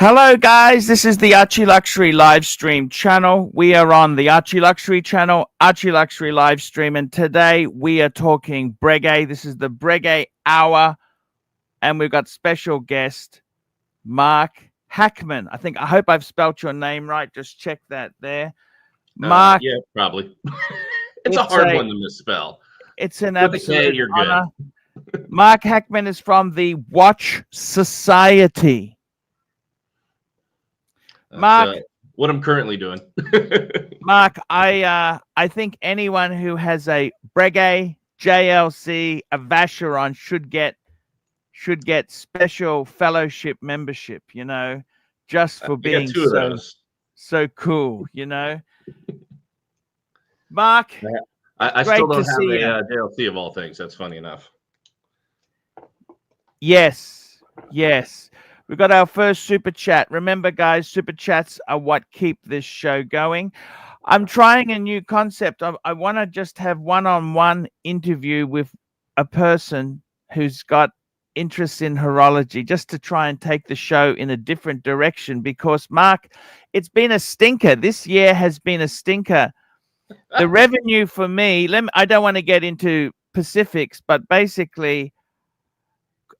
Hello guys, this is the Archie Luxury live stream channel. We are on the Archie Luxury channel, Archie Luxury live stream, and today we are talking Breguet. This is the Breguet hour, and we've got special guest Mark Hackman. I hope I've spelt your name right. Just check that there. Mark. Yeah, probably. It's a hard one to misspell. It's an With absolute a K, you're honor. good. Mark Hackman is from the Watch Society. Mark, what I'm currently doing. Mark, I think anyone who has a Breguet, JLC, a Vacheron should get special fellowship membership, you know, just for being so cool, you know. Mark, I still don't have a JLC of all things. That's funny enough. Yes. We've got our first super chat. Remember, guys, super chats are what keep this show going. I'm trying a new concept. I want to just have one-on-one interview with a person who's got interest in horology, just to try and take the show in a different direction. Because, Mark, it's been a stinker. This year has been a stinker. The revenue for me, I don't want to get into specifics, but basically,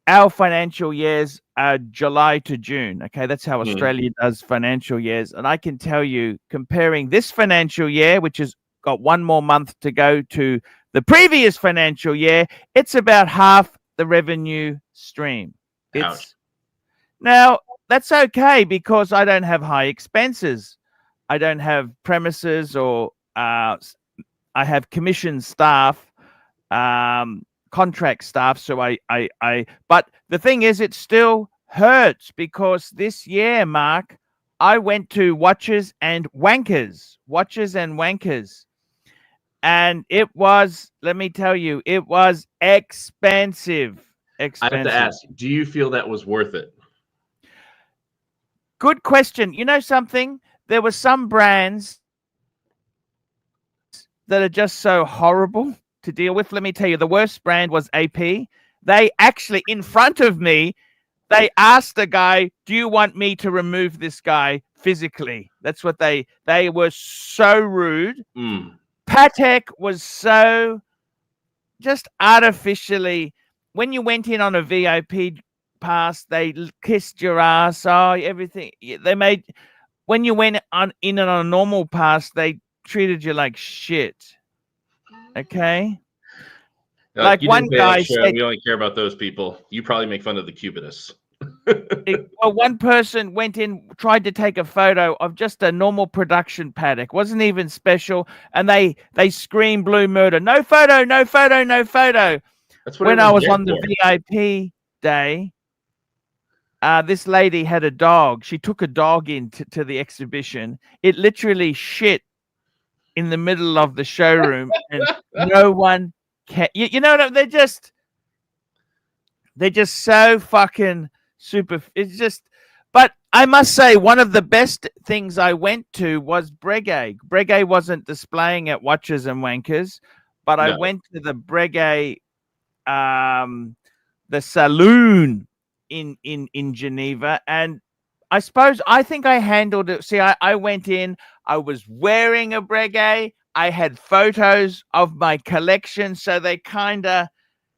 our financial years are July to June. Okay, that's how Australia does financial years. And I can tell you, comparing this financial year, which has got one more month to go, to the previous financial year, it's about half the revenue stream. Now, that's okay because I don't have high expenses. I don't have premises or I have commission staff. Contract staff, so but the thing is, it still hurts because this year, Mark, I went to Watches and Wankers, and it was, let me tell you, it was expensive. I have to ask, do you feel that was worth it? Good question. You know something? There were some brands that are just so horrible to deal with. Let me tell you, the worst brand was AP. They actually, in front of me, they asked the guy, do you want me to remove this guy physically? That's what they were so rude. Patek was so just artificially, when you went in on a VIP pass, they kissed your ass. Oh, everything. They made, when you went on a normal pass, they treated you like shit. Okay, like one guy said, we only care about those people. You probably make fun of the Cubitists. Well, one person went in, tried to take a photo of just a normal production Patek, wasn't even special, and they screamed blue murder. No photo, no photo, no photo. That's what when I was on the VIP day, this lady had a dog. She took a dog in to the exhibition. It literally shit in the middle of the showroom, and no one can. You know what? They're just so fucking super. It's just. But I must say, one of the best things I went to was Breguet. Breguet wasn't displaying at Watches and Wankers, but I went to the Breguet, the saloon in Geneva, and I think I handled it. See, I went in, I was wearing a Breguet, I had photos of my collection, so they kind of...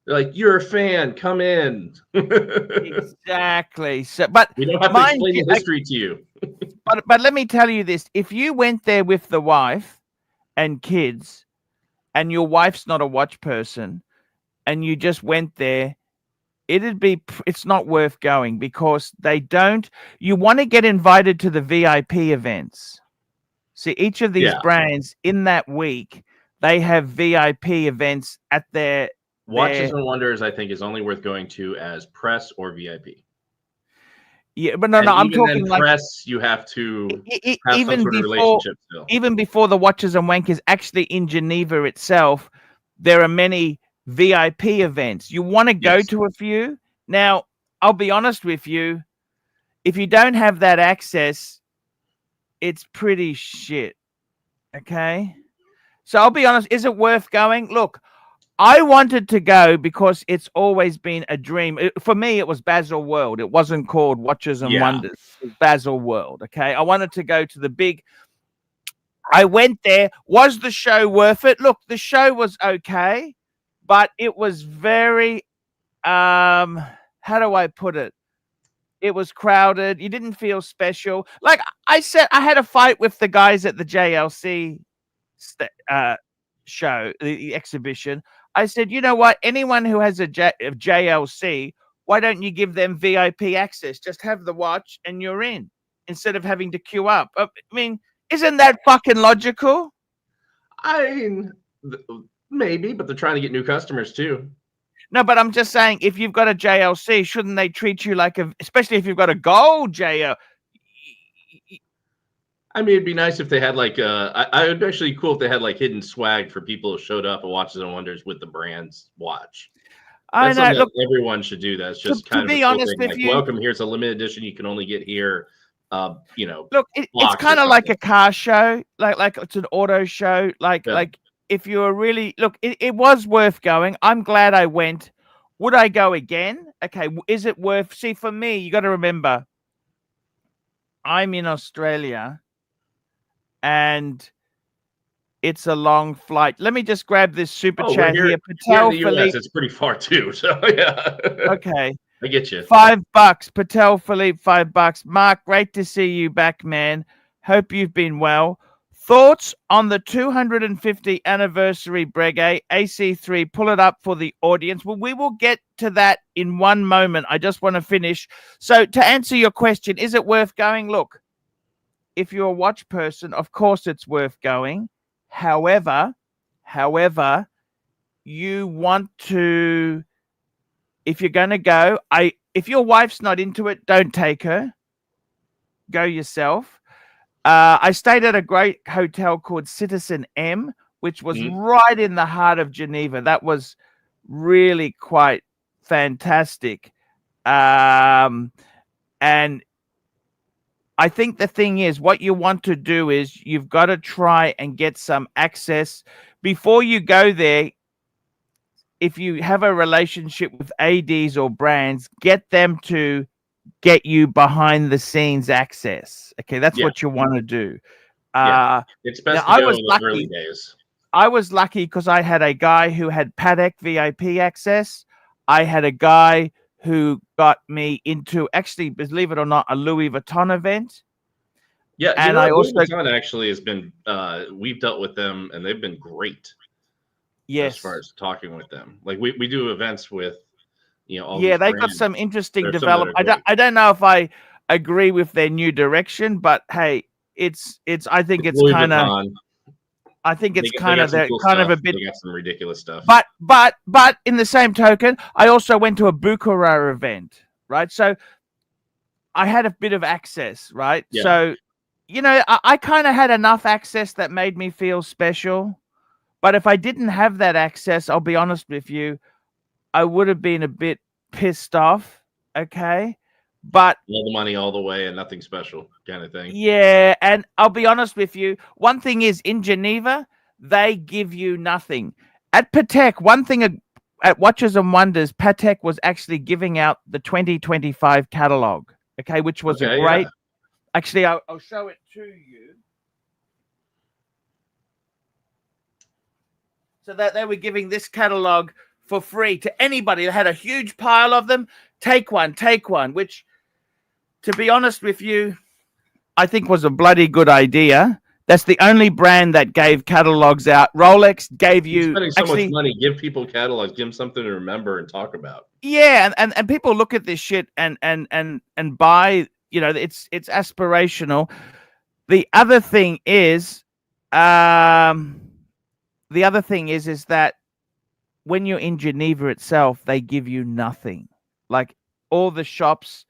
They're like, you're a fan, come in. Exactly. So, but we don't have to explain the history to you. but let me tell you this. If you went there with the wife and kids, and your wife's not a watch person, and you just went there, it's not worth going because you want to get invited to the VIP events. See, each of these brands in that week, they have VIP events at their Watches and Wonders, I think, is only worth going to as press or VIP. Yeah, but no, I'm talking like press. You have to have some sort of relationship still. Even before the Watches and Wankers, actually in Geneva itself, there are many VIP events. You want to go to a few. Now, I'll be honest with you. If you don't have that access, it's pretty shit. Okay? So I'll be honest. Is it worth going? Look, I wanted to go because it's always been a dream. For me, it was Basil World. It wasn't called Watches and Wonders. It was Basil World. Okay. I wanted to go to the big. I went there. Was the show worth it? Look, the show was okay, but it was very, how do I put it? It was crowded. You didn't feel special. Like I said, I had a fight with the guys at the JLC show, the exhibition. I said, you know what? Anyone who has a JLC, why don't you give them VIP access? Just have the watch and you're in, instead of having to queue up. I mean, isn't that fucking logical? I mean, maybe, but they're trying to get new customers too. No, but I'm just saying, if you've got a JLC, shouldn't they treat you like especially if you've got a gold JL? I mean, it'd be nice if they had like, I would actually cool if they had like hidden swag for people who showed up at Watches and Wonders with the brand's watch. I know. Look, everyone should do that. It's just kind of be honest with you. Welcome, here's a limited edition you can only get here. You know, look, it's kind of like a car show, like it's an auto show. Like if you're really it was worth going. I'm glad I went. Would I go again? Okay, is it worth? See, for me, you got to remember, I'm in Australia, and it's a long flight. Let me just grab this super chat here. Patel Philippe. It's pretty far too. So yeah. Okay. I get you. $5. Patel Philippe, $5. Mark, great to see you back, man. Hope you've been well. Thoughts on the 250 anniversary Breguet AC3? Pull it up for the audience. Well, we will get to that in one moment. I just want to finish. So to answer your question, is it worth going? Look, if you're a watch person, of course it's worth going. However, you want to, if you're going to go, if your wife's not into it, don't take her. Go yourself. I stayed at a great hotel called Citizen M, which was right in the heart of Geneva. That was really quite fantastic. And I think the thing is, what you want to do is you've got to try and get some access before you go there. If you have a relationship with ADs or brands, get them to get you behind the scenes access. Okay, that's what you want to do. It's best to go in the early days. I was lucky because I had a guy who had Patek VIP access. I had a guy who got me into, actually, believe it or not, a Louis Vuitton event. Yeah, and I also Louis Vuitton actually has been. We've dealt with them, and they've been great. Yes, as far as talking with them, like we do events with, all they've got some interesting development. I don't know if I agree with their new direction, but hey, it's I think it's kind of. I think it's kind of a bit. They got some ridiculous stuff. But in the same token, I also went to a Boukhara event, right? So I had a bit of access, right? Yeah. So, I kind of had enough access that made me feel special. But if I didn't have that access, I'll be honest with you, I would have been a bit pissed off. Okay. But all the money all the way and nothing special kind of thing. Yeah. And I'll be honest with you. One thing is, in Geneva, they give you nothing. At Patek, one thing at Watches and Wonders, Patek was actually giving out the 2025 catalog. Okay. Which was a great. Yeah. Actually, I'll show it to you. So that they were giving this catalog for free to anybody that had a huge pile of them. Take one, which, to be honest with you, I think was a bloody good idea. That's the only brand that gave catalogs out. Rolex gave you spending so much money. Give people catalogs. Give them something to remember and talk about. Yeah, and people look at this shit and buy. It's aspirational. The other thing is, is that when you're in Geneva itself, they give you nothing. Like all the shops,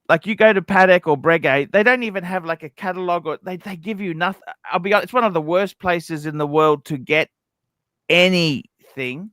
like you go to Patek or Breguet, they don't even have like a catalog, or they give you nothing. I'll be honest, it's one of the worst places in the world to get anything.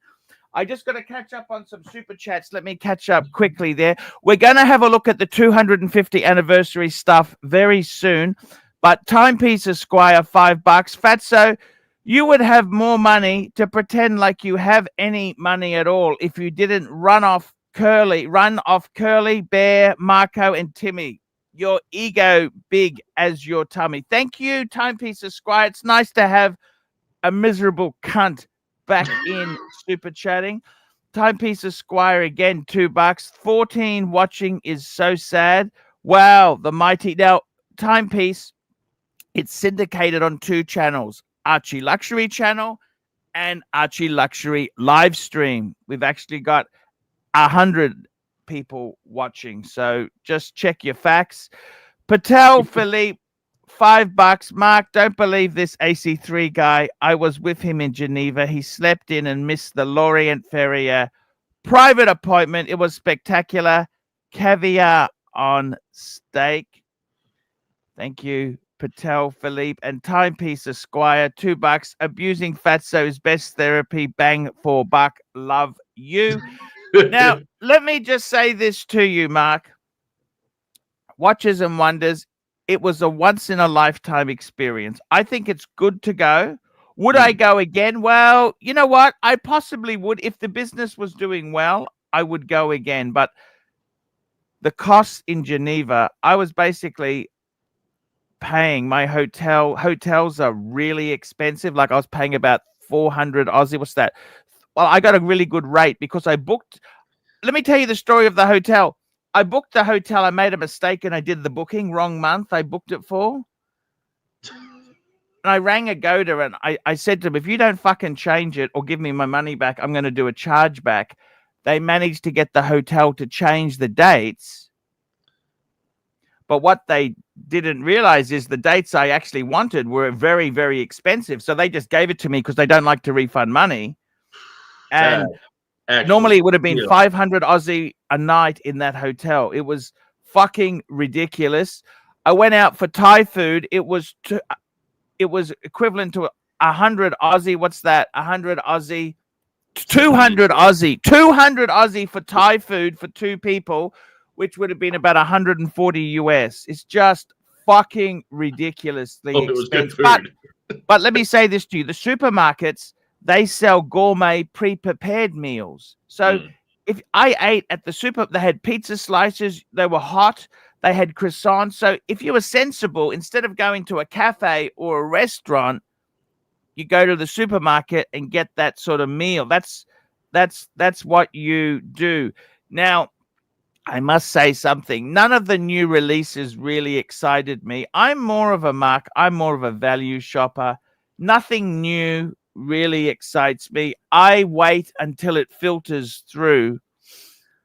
I just got to catch up on some super chats. Let me catch up quickly there. We're going to have a look at the 250 anniversary stuff very soon. But Timepiece Esquire, $5. Fatso, You would have more money to pretend like you have any money at all if you didn't run off Curly, Bear, Marco, and Timmy. Your ego big as your tummy. Thank you, Timepiece Esquire. It's nice to have a miserable cunt back in super chatting. Timepiece Esquire again, $2. 14 watching is so sad. Wow, the mighty. Now, Timepiece, it's syndicated on 2 channels, Archie Luxury channel and Archie Luxury live stream. We've actually got 100 people watching, so just check your facts. Patel Philippe, $5. Mark, don't believe this AC3 guy. I was with him in Geneva. He slept in and missed the Lorient Ferrier private appointment. It was spectacular. Caviar on steak. Thank you, Patel Philippe. And Timepiece Esquire, $2. Abusing fatso is best therapy. Bang for buck. Love you. Now, let me just say this to you, Mark. Watches and Wonders, it was a once-in-a-lifetime experience. I think it's good to go. Would I go again? Well, you know what? I possibly would. If the business was doing well, I would go again. But the costs in Geneva, I was basically paying my hotels are really expensive. Like I was paying about 400 Aussie. What's that? Well, I got a really good rate because I booked. Let me tell you the story of the hotel. I booked the hotel. I made a mistake and I did the booking wrong month. I booked it for. And I rang Agoda and I said to them, if you don't fucking change it or give me my money back, I'm going to do a chargeback. They managed to get the hotel to change the dates. But what they didn't realize is the dates I actually wanted were very, very expensive. So they just gave it to me because they don't like to refund money. And normally it would have been 500 Aussie a night in that hotel. It was fucking ridiculous. I went out for Thai food. It was equivalent to 100 Aussie. What's that? 100 Aussie. 200 Aussie. 200 Aussie for Thai food for 2 people, which would have been about 140 US. It's just fucking ridiculously expensive. But let me say this to you. The supermarkets, they sell gourmet pre-prepared meals. So if I ate at the super, they had pizza slices. They were hot. They had croissants. So if you were sensible, instead of going to a cafe or a restaurant, you go to the supermarket and get that sort of meal. That's what you do. Now, I must say something. None of the new releases really excited me. I'm more of a value shopper. Nothing new really excites me. I wait until it filters through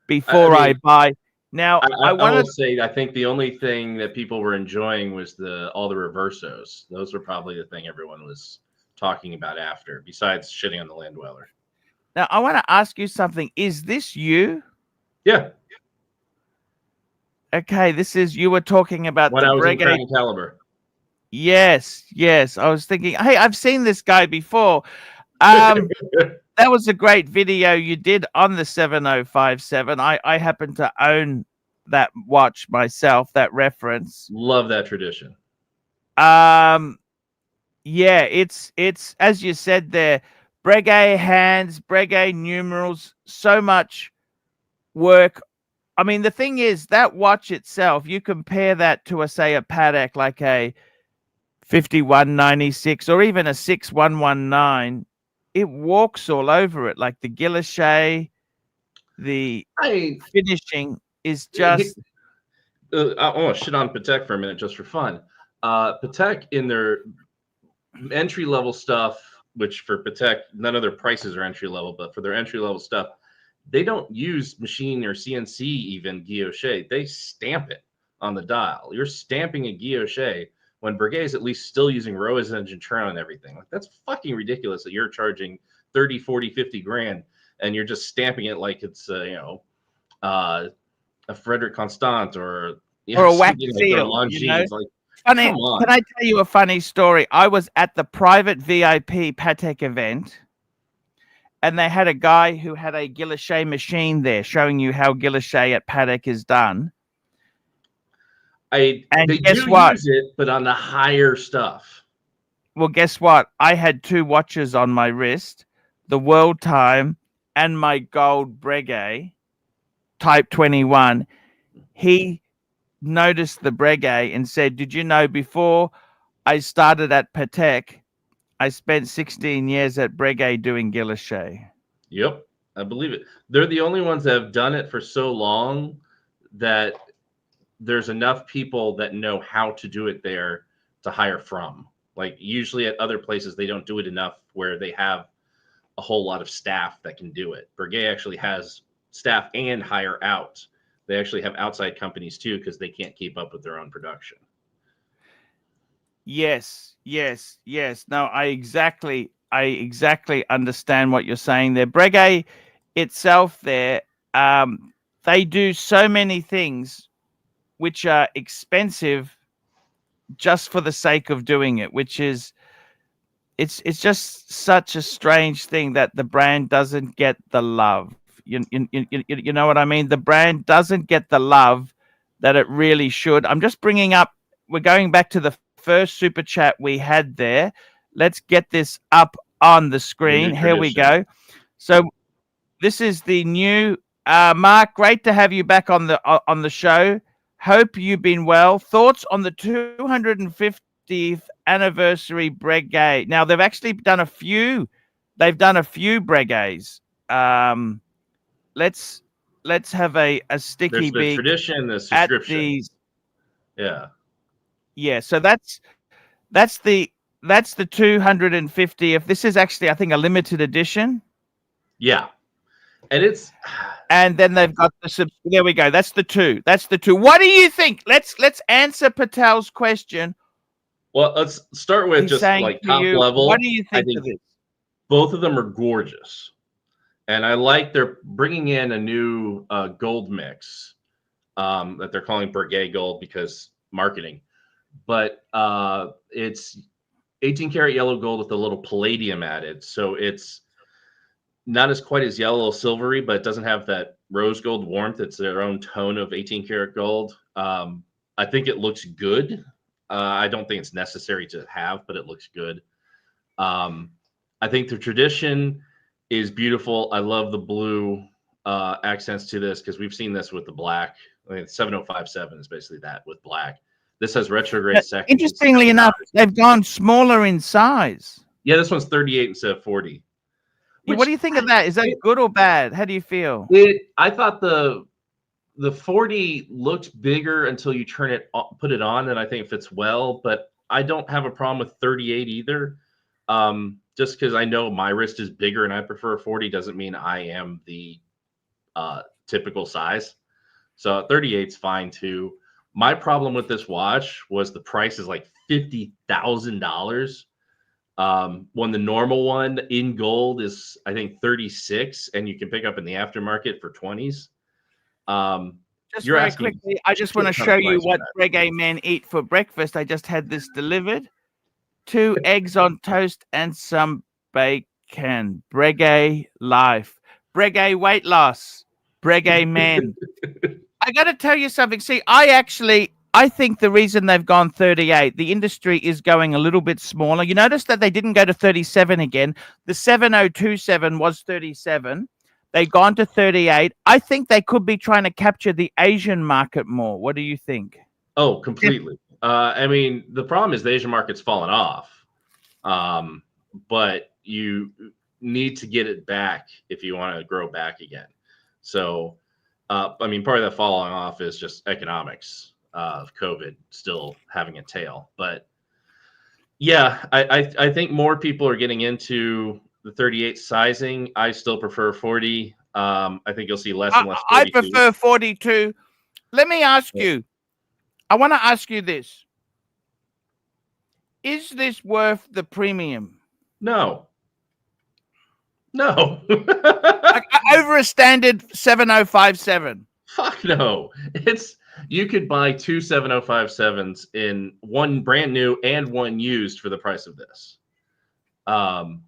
before I buy. Now, I want to say, I think the only thing that people were enjoying was all the reversos. Those were probably the thing everyone was talking about after, besides shitting on the land dweller. Now, I want to ask you something. Is this you? Yeah. Okay, you were talking about when I was in Crown Caliber. Yes. I was thinking, hey, I've seen this guy before. That was a great video you did on the 7057. I happen to own that watch myself, that reference. Love that tradition. Yeah, it's as you said there, Breguet hands, Breguet numerals, so much work. I mean, the thing is, that watch itself, you compare that to a Patek like a 5196 or even a 6119, it walks all over it. Like the guilloche, the finishing is just. I want to shit on Patek for a minute just for fun. Patek in their entry level stuff, which for Patek, none of their prices are entry level, but for their entry level stuff, they don't use machine or CNC even guilloche. They stamp it on the dial. You're stamping a guilloche when Breguet is at least still using Roa's engine turn and everything. Like, that's fucking ridiculous that you're charging 30, 40, 50 grand and you're just stamping it like it's a Frederic Constant or a wax seal. Like, funny, can I tell you a funny story? I was at the private VIP Patek event, and they had a guy who had a guilloche machine there showing you how guilloche at Patek is done. They do use it, but on the higher stuff. Well, guess what? I had 2 watches on my wrist, the World Time and my gold Breguet Type 21. He noticed the Breguet and said, "Did you know before I started at Patek, I spent 16 years at Breguet doing Guilloche?" Yep, I believe it. They're the only ones that have done it for so long that there's enough people that know how to do it there to hire from. Like usually at other places, they don't do it enough where they have a whole lot of staff that can do it. Breguet actually has staff and hire out. They actually have outside companies too because they can't keep up with their own production. Yes, yes, yes. No, I exactly understand what you're saying there. Breguet itself there, they do so many things which are expensive just for the sake of doing it, which is it's just such a strange thing that the brand doesn't get the love. You know what I mean? The brand doesn't get the love that it really should. I'm just bringing up, we're going back to the first super chat we had there. Let's get this up on the screen. Here we go. So this is the new Mark. Great to have you back on the show. Hope you've been well. Thoughts on the 250th anniversary Breguet? Now they've actually done a few. They've done a few Breguets. Let's have a sticky There's the beak tradition, the at subscription. these. Yeah. So that's the 250th. This is actually, I think, a limited edition. Yeah. And then they've got there we go. That's the 2. That's the 2. What do you think? Let's answer Patel's question. Well, let's start with just like top level. What do you think of this? Both of them are gorgeous. And I like they're bringing in a new gold mix that they're calling Breguet Gold because marketing. But it's 18 karat yellow gold with a little palladium added. So it's not as quite as yellow silvery, but it doesn't have that rose gold warmth. It's their own tone of 18 karat gold. I think it looks good. I don't think it's necessary to have, but it looks good. I think the tradition is beautiful. I love the blue accents to this because we've seen this with the black. I mean, 7057 is basically that with black. This has retrograde seconds. Interestingly enough, they've gone smaller in size. Yeah, this one's 38 instead of 40. What do you think of that? Is that good or bad? How do you feel? I thought the 40 looked bigger until you put it on, and I think it fits well. But I don't have a problem with 38 either. Just because I know my wrist is bigger and I prefer a 40 doesn't mean I am the typical size. So 38's fine too. My problem with this watch was the price is like $50,000. When the normal one in gold is, I think, 36, and you can pick up in the aftermarket for 20s. Just very quickly, I just want to show you what Breguet men eat for breakfast. I just had this delivered. 2 eggs on toast and some bacon. Breguet life. Breguet weight loss. Breguet men. I got to tell you something. See, I think the reason they've gone 38, the industry is going a little bit smaller. You notice that they didn't go to 37 again. The 7027 was 37. They've gone to 38. I think they could be trying to capture the Asian market more. What do you think? Oh, completely. I mean, the problem is the Asian market's fallen off. But you need to get it back if you want to grow back again. So, I mean, part of that falling off is just economics of COVID still having a tail. But yeah, I think more people are getting into the 38 sizing. I still prefer 40. I think you'll see less and less 42. I prefer 42. Let me ask you. I want to ask you this. Is this worth the premium? No. Over a standard 7057. Fuck no. You could buy 2 7057s in one brand new and one used for the price of this. And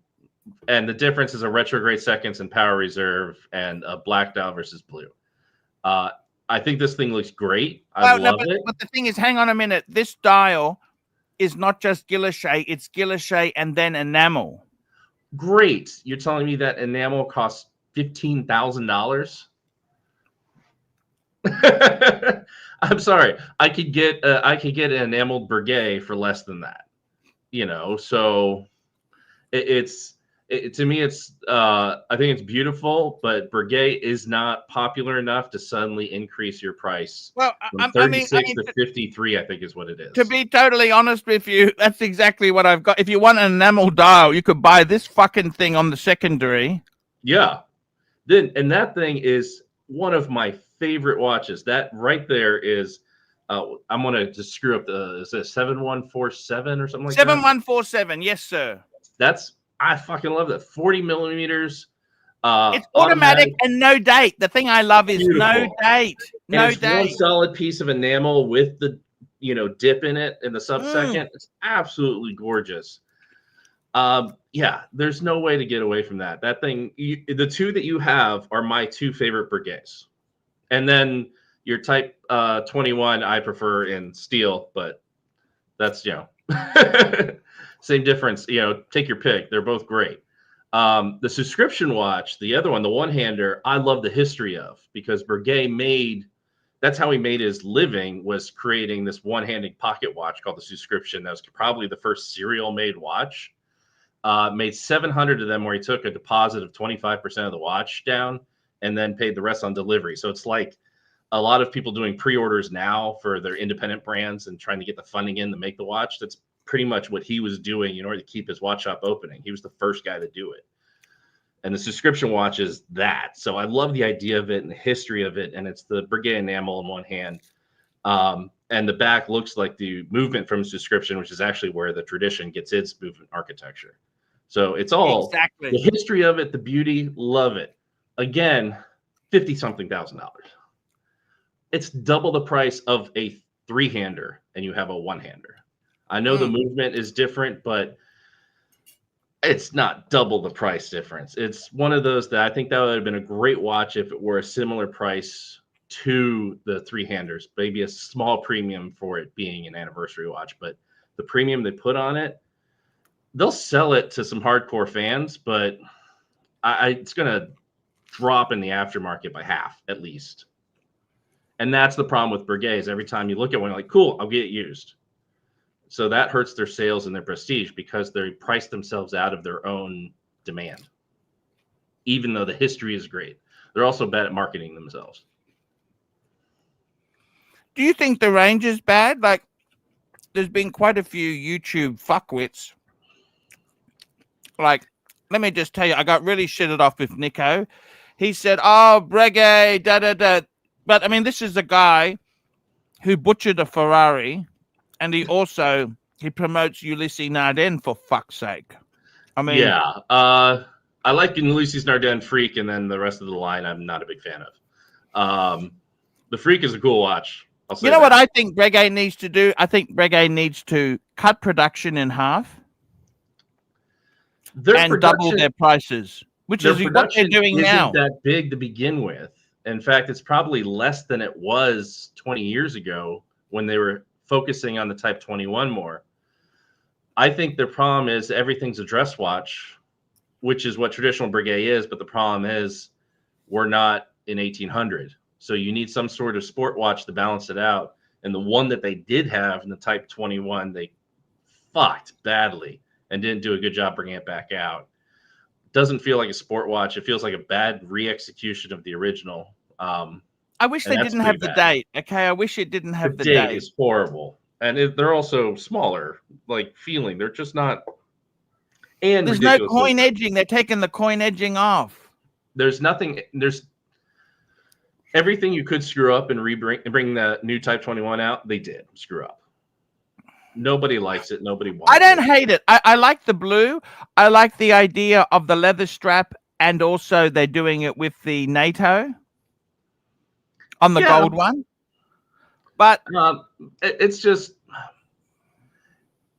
the difference is a retrograde seconds and power reserve and a black dial versus blue. I think this thing looks great. I love it. But the thing is, hang on a minute. This dial is not just guilloche, it's guilloche and then enamel. Great. You're telling me that enamel costs $15,000? I'm sorry. I could get an enameled Breguet for less than that. You know, so to me, it's I think it's beautiful, but Breguet is not popular enough to suddenly increase your price Well, from I mean, 36 to 53. I think is what it is. to be totally honest with you, that's exactly what I've got. If you want an enamel dial, you could buy this fucking thing on the secondary. Yeah. And that thing is one of my favorite watches. That right there is, I'm going to just screw up is it 7147 or something like that? 7147, yes, sir. I fucking love that. 40 millimeters. It's automatic and no date. The thing I love is Beautiful. no date. No and it's date. one solid piece of enamel with the, dip in it in the sub-second. It's absolutely gorgeous. Yeah, there's no way to get away from that. That thing, the two that you have are my two favorite Breguets. And then your Type 21, I prefer in steel, but that's, same difference. Take your pick. They're both great. The subscription watch, the other one, the one-hander, I love the history of, because Breguet that's how he made his living, was creating this one-handed pocket watch called the subscription. That was probably the first serial-made watch. Made 700 of them, where he took a deposit of 25% of the watch down and then paid the rest on delivery. So it's like a lot of people doing pre-orders now for their independent brands and trying to get the funding in to make the watch. That's pretty much what he was doing in order to keep his watch shop opening. He was the first guy to do it. And the subscription watch is that. So I love the idea of it and the history of it. And it's the Breguet enamel in one hand. And the back looks like the movement from subscription, which is actually where the tradition gets its movement architecture. So it's all exactly the history of it, the beauty, love it. Again, $50-something thousand. It's double the price of a three-hander, and you have a one-hander. I know the movement is different, but it's not double the price difference. It's one of those that I think that would have been a great watch if it were a similar price to the three-handers, maybe a small premium for it being an anniversary watch. But the premium they put on it, they'll sell it to some hardcore fans, but it's going to drop in the aftermarket by half at least. And that's the problem with Breguet, is every time you look at one, you're like, cool, I'll get it used. So that hurts their sales and their prestige, because they price themselves out of their own demand. Even though the history is great, they're also bad at marketing themselves. Do you think the range is bad? Like, there's been quite a few YouTube fuckwits. Like, let me just tell you, I got really shitted off with Nico. He said, oh, Breguet, da-da-da. But, I mean, this is a guy who butchered a Ferrari, and he promotes Ulysses Nardin, for fuck's sake. I mean... Yeah. I like Ulysses Nardin Freak, and then the rest of the line I'm not a big fan of. The Freak is a cool watch. You know what I think Breguet needs to do? I think Breguet needs to cut production in half and double their prices, which is what they're doing now. Isn't that big to begin with. In fact, it's probably less than it was 20 years ago when they were focusing on the Type 21 more. I think their problem is everything's a dress watch, which is what traditional Breguet is, but the problem is we're not in 1800. So you need some sort of sport watch to balance it out. And the one that they did have in the Type 21, they fucked badly and didn't do a good job bringing it back out. Doesn't feel like a sport watch. It feels like a bad re-execution of the original. I wish they didn't have the date. Okay, I wish it didn't have the date. The date is horrible. And they're also smaller, like feeling. They're just not. And there's no coin edging. They're taking the coin edging off. There's nothing. There's everything you could screw up and bring the new Type 21 out. They did screw up. Nobody likes it. Nobody wants it. I don't hate it. I like the blue. I like the idea of the leather strap, and also they're doing it with the NATO on the gold one. But it's just,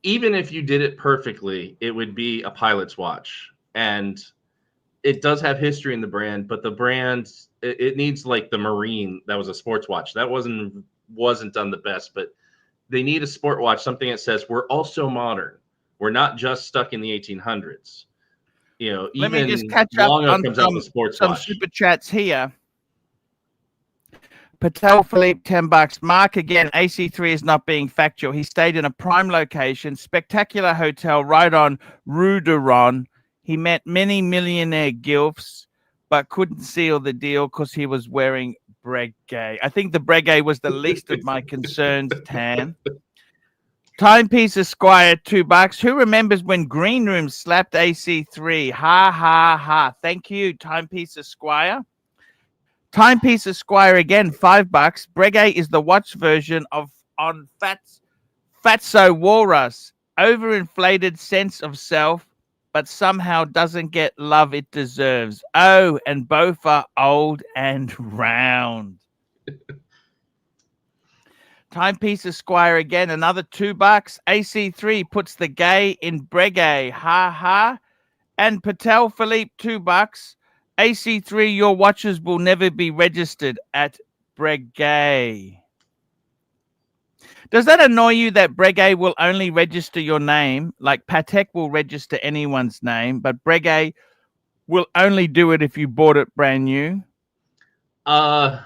even if you did it perfectly, it would be a pilot's watch. And it does have history in the brand, but the brand, it needs like the Marine that was a sports watch. That wasn't done the best, but they need a sport watch, something that says we're also modern. We're not just stuck in the 1800s. You know, Let me just even catch up Longo on comes out with a sports some watch. super chats here. Patel Philippe, $10. Mark again, AC3 is not being factual. He stayed in a prime location, spectacular hotel right on Rue de Ron. He met many millionaire gilfs, but couldn't seal the deal because he was wearing Breguet. I think the Breguet was the least of my concerns, Tan. Timepiece Esquire, $2. Who remembers when Green Room slapped AC3? Ha, ha, ha. Thank you, Timepiece Esquire. Timepiece Esquire again, $5. Breguet is the watch version of on Fatso Walrus. Overinflated sense of self, but somehow doesn't get love it deserves. Oh, and both are old and round. Timepiece Esquire again, another $2. AC3 puts the gay in Breguet. Ha ha. And Patel Philippe, $2. AC3, your watches will never be registered at Breguet. Does that annoy you that Breguet will only register your name? Like Patek will register anyone's name, but Breguet will only do it if you bought it brand new? Yeah,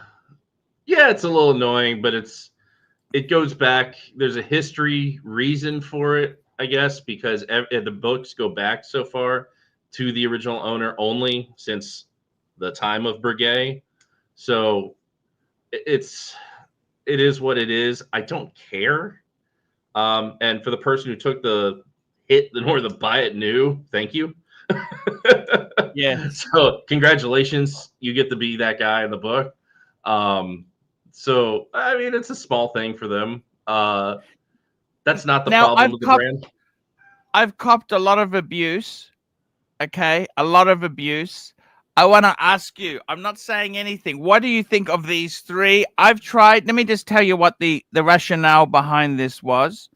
it's a little annoying, but it goes back. There's a history reason for it, I guess, because the books go back so far to the original owner only since the time of Breguet. So it is what it is. I don't care. And for the person who took the hit or the buy it new, thank you. Yeah. So congratulations, you get to be that guy in the book. So I mean, it's a small thing for them. That's not the problem with the brand. I've copped a lot of abuse. Okay, a lot of abuse. I want to ask you, I'm not saying anything. What do you think of these three? I've tried. Let me just tell you what the rationale behind this was.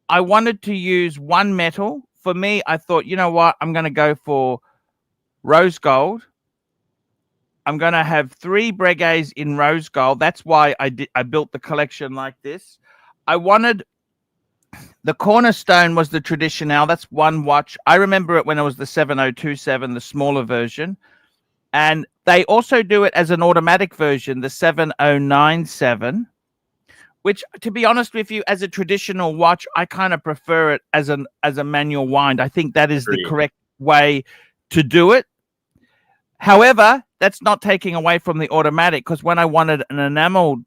I wanted to use one metal. For me, I thought, you know what? I'm going to go for rose gold. I'm going to have 3 Breguets in rose gold. That's why I built the collection like this. I wanted the cornerstone was the Traditional. That's one watch. I remember it when it was the 7027, the smaller version. And they also do it as an automatic version, the 7097, which, to be honest with you, as a traditional watch, I kind of prefer it as a manual wind. I think that is the correct way to do it. However, that's not taking away from the automatic, because when I wanted an enamel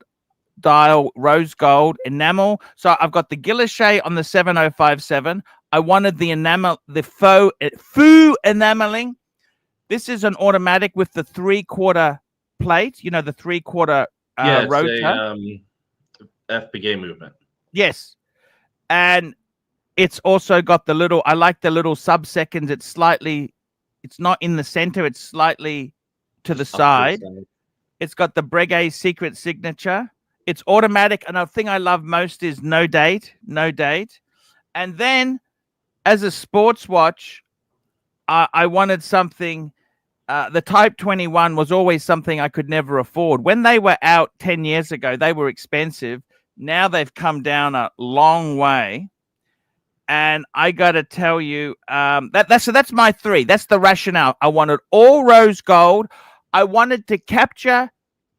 dial rose gold enamel, so I've got the guilloche on the 7057. I wanted the enamel, the faux enameling. This is an automatic with the 3/4 plate, you know, the 3/4 rotor. A FPGA movement. Yes. And it's also got the little, I like the little sub-seconds. It's not in the center, it's slightly to the side. It's got the Breguet secret signature. It's automatic, and the thing I love most is no date. And then, as a sports watch, I wanted something. The Type 21 was always something I could never afford. When they were out 10 years ago, they were expensive. Now they've come down a long way. And I got to tell you, that's my 3. That's the rationale. I wanted all rose gold. I wanted to capture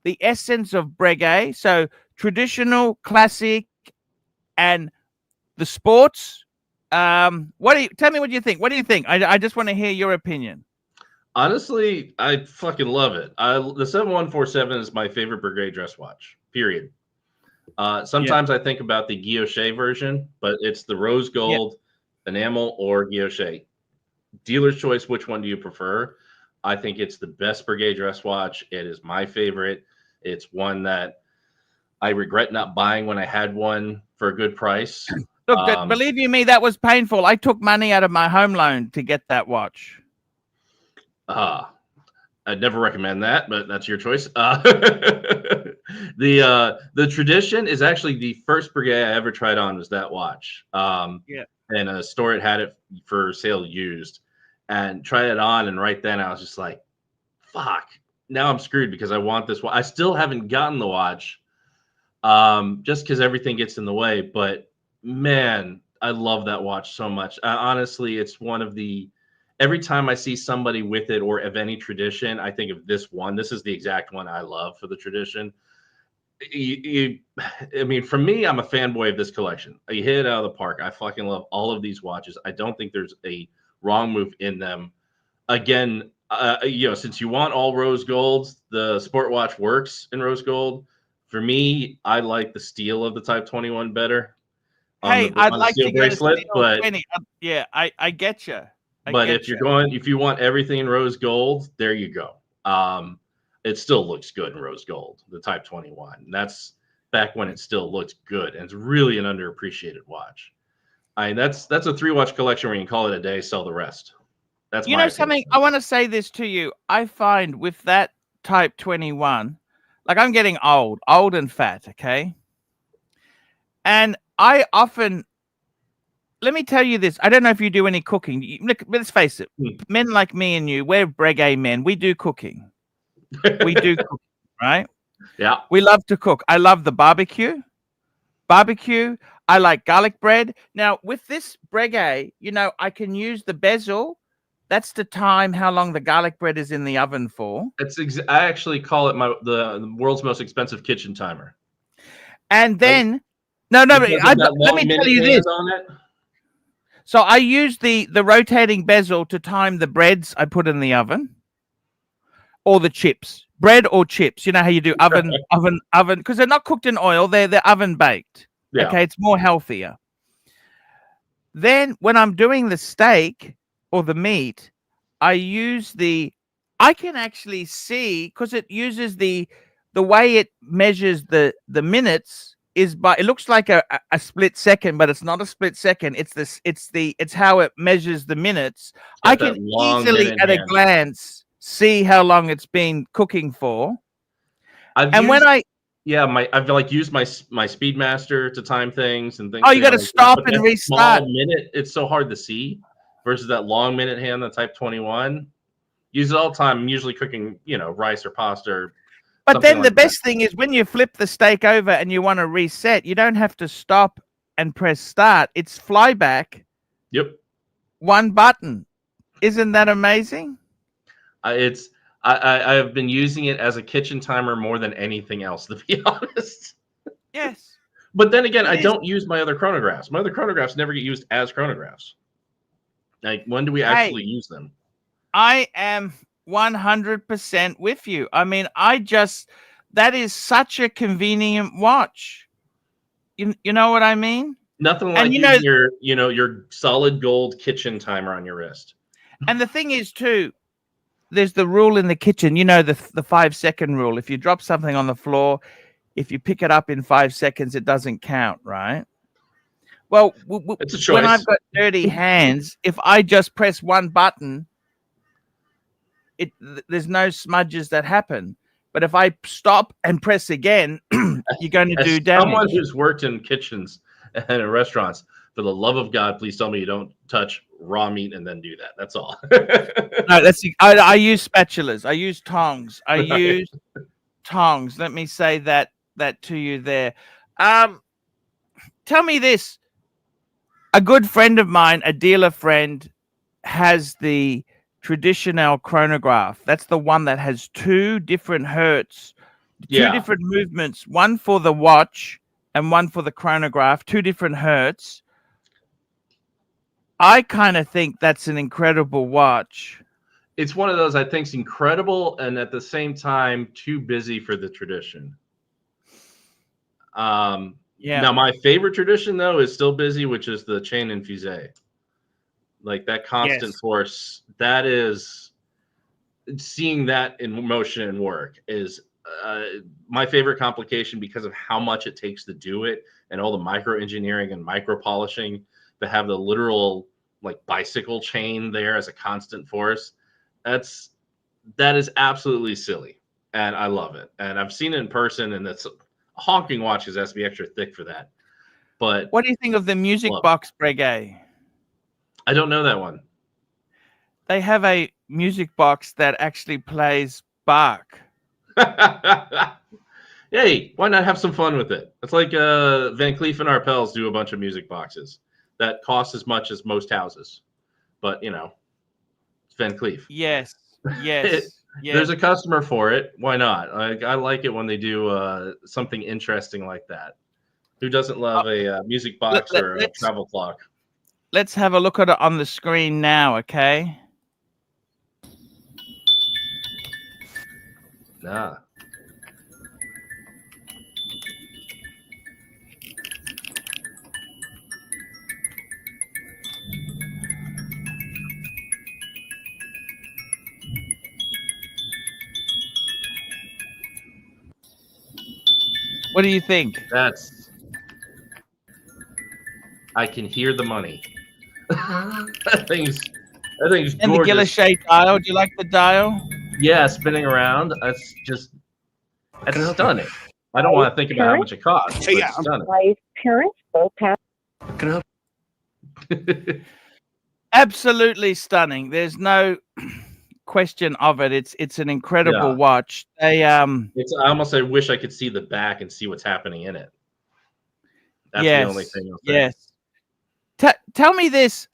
the essence of Breguet. So traditional, classic, and the sports. Tell me what you think. What do you think? I just want to hear your opinion. Honestly, I fucking love it. The 7147 is my favorite Breguet dress watch, period. Sometimes I think about the guilloche version, but it's the rose gold enamel or guilloche. Dealer's choice, which one do you prefer? I think it's the best Breguet dress watch. It is my favorite. It's one that I regret not buying when I had one for a good price. Look, believe you me, that was painful. I took money out of my home loan to get that watch. I'd never recommend that, but that's your choice. The Tradition is actually the first Breguet I ever tried on was that watch. And a store it had it for sale used, and tried it on, and right then I was just like, fuck, now I'm screwed because I want this watch. I still haven't gotten the watch, just because everything gets in the way. But man, I love that watch so much. Honestly, it's one of the. Every time I see somebody with it or of any tradition, I think of this one. This is the exact one I love for the tradition. I mean, for me, I'm a fanboy of this collection. You hit it out of the park. I fucking love all of these watches. I don't think there's a wrong move in them. Again, since you want all rose gold, the sport watch works in rose gold. For me, I like the steel of the Type 21 better on Hey, the I'd on the like steel to get a bracelet, steel but 20. Yeah, I get you. but if you want everything in rose gold, there you go. It still looks good in rose gold, the Type 21. And that's back when it still looked good, and it's really an underappreciated watch. That's a 3-watch collection where you can call it a day, sell the rest. That's my something. opinion. I want to say this to you. I find with that Type 21, like I'm getting old and fat. Okay, and I often. Let me tell you this. I don't know if you do any cooking. Look, let's face it. Men like me and you, we're Breguet men. We do cooking. We do cooking, right? Yeah. We love to cook. I love the barbecue. I like garlic bread. Now, with this Breguet, I can use the bezel. That's the time how long the garlic bread is in the oven for. I actually call it the world's most expensive kitchen timer. And then, let me tell you this. So I use the rotating bezel to time the breads I put in the oven, or the chips, bread or chips. You know how you do oven, because they're not cooked in oil; they're oven baked. Yeah. Okay, it's more healthier. Then when I'm doing the steak or the meat, I can actually see, because it uses the way it measures the minutes is it looks like a split second, but it's not a split second. It's how it measures the minutes. I can easily at a glance see how long it's been cooking for. I've used my Speedmaster to time things and things. Oh, you got to stop and restart. Small minute, it's so hard to see versus that long minute hand, the Type 21. Use it all the time. I'm usually cooking, rice or pasta. Or but then the best thing is when you flip the steak over and you want to reset, you don't have to stop and press start. It's flyback. Yep. One button. Isn't that amazing? I have been using it as a kitchen timer more than anything else, to be honest. Yes. But then again, I don't use my other chronographs. My other chronographs never get used as chronographs. Like, when do we actually use them? I am 100% with you. I mean, that is such a convenient watch. You know what I mean? Nothing like using your solid gold kitchen timer on your wrist. And the thing is too, there's the rule in the kitchen, the 5-second rule. If you drop something on the floor, if you pick it up in 5 seconds, it doesn't count, right? Well, it's a choice. When I've got dirty hands, if I just press one button, there's no smudges that happen. But if I stop and press again, you're going to do damage. Someone who's worked in kitchens and in restaurants, for the love of God, please tell me you don't touch raw meat and then do that. That's all. No, I use spatulas. I use tongs. Use tongs. Let me say that to you there. Tell me this. A good friend of mine, a dealer friend, has the traditional chronograph. That's the one that has 2 different hertz, 2 different movements, one for the watch and one for the chronograph, 2 different hertz. I kind of think that's an incredible watch. It's one of those I think's incredible and at the same time too busy for the tradition. Now my favorite tradition though is still busy, which is the chain and fusée. Like that constant force, that is, seeing that in motion and work is my favorite complication because of how much it takes to do it and all the micro engineering and micro polishing to have the literal like bicycle chain there as a constant force. That is absolutely silly, and I love it. And I've seen it in person, and it's honking watches has to be extra thick for that. But what do you think of the music box Breguet? I don't know that one. They have a music box that actually plays Bach. Hey, why not have some fun with it? It's like Van Cleef and Arpels do a bunch of music boxes that cost as much as most houses, but you know, it's Van Cleef. Yes, It, yes, there's yes. a customer for it. Why not? I like it when they do something interesting like that. Who doesn't Uh, love a music let, box let, or a let's travel clock? let's have a look at it on the screen now, okay? Nah. What do you think? That's I can hear the money. that thing's And the gorgeous. Guilloche dial. Do you like the dial? Yeah, spinning around. That's stunning. I don't want to think about how much it costs, but it's stunning. Parents both have. Absolutely stunning. There's no question of it. It's an incredible Yeah. watch. They I wish I could see the back and see what's happening in it. That's the only yes, thing I'll say. yes. Tell me this.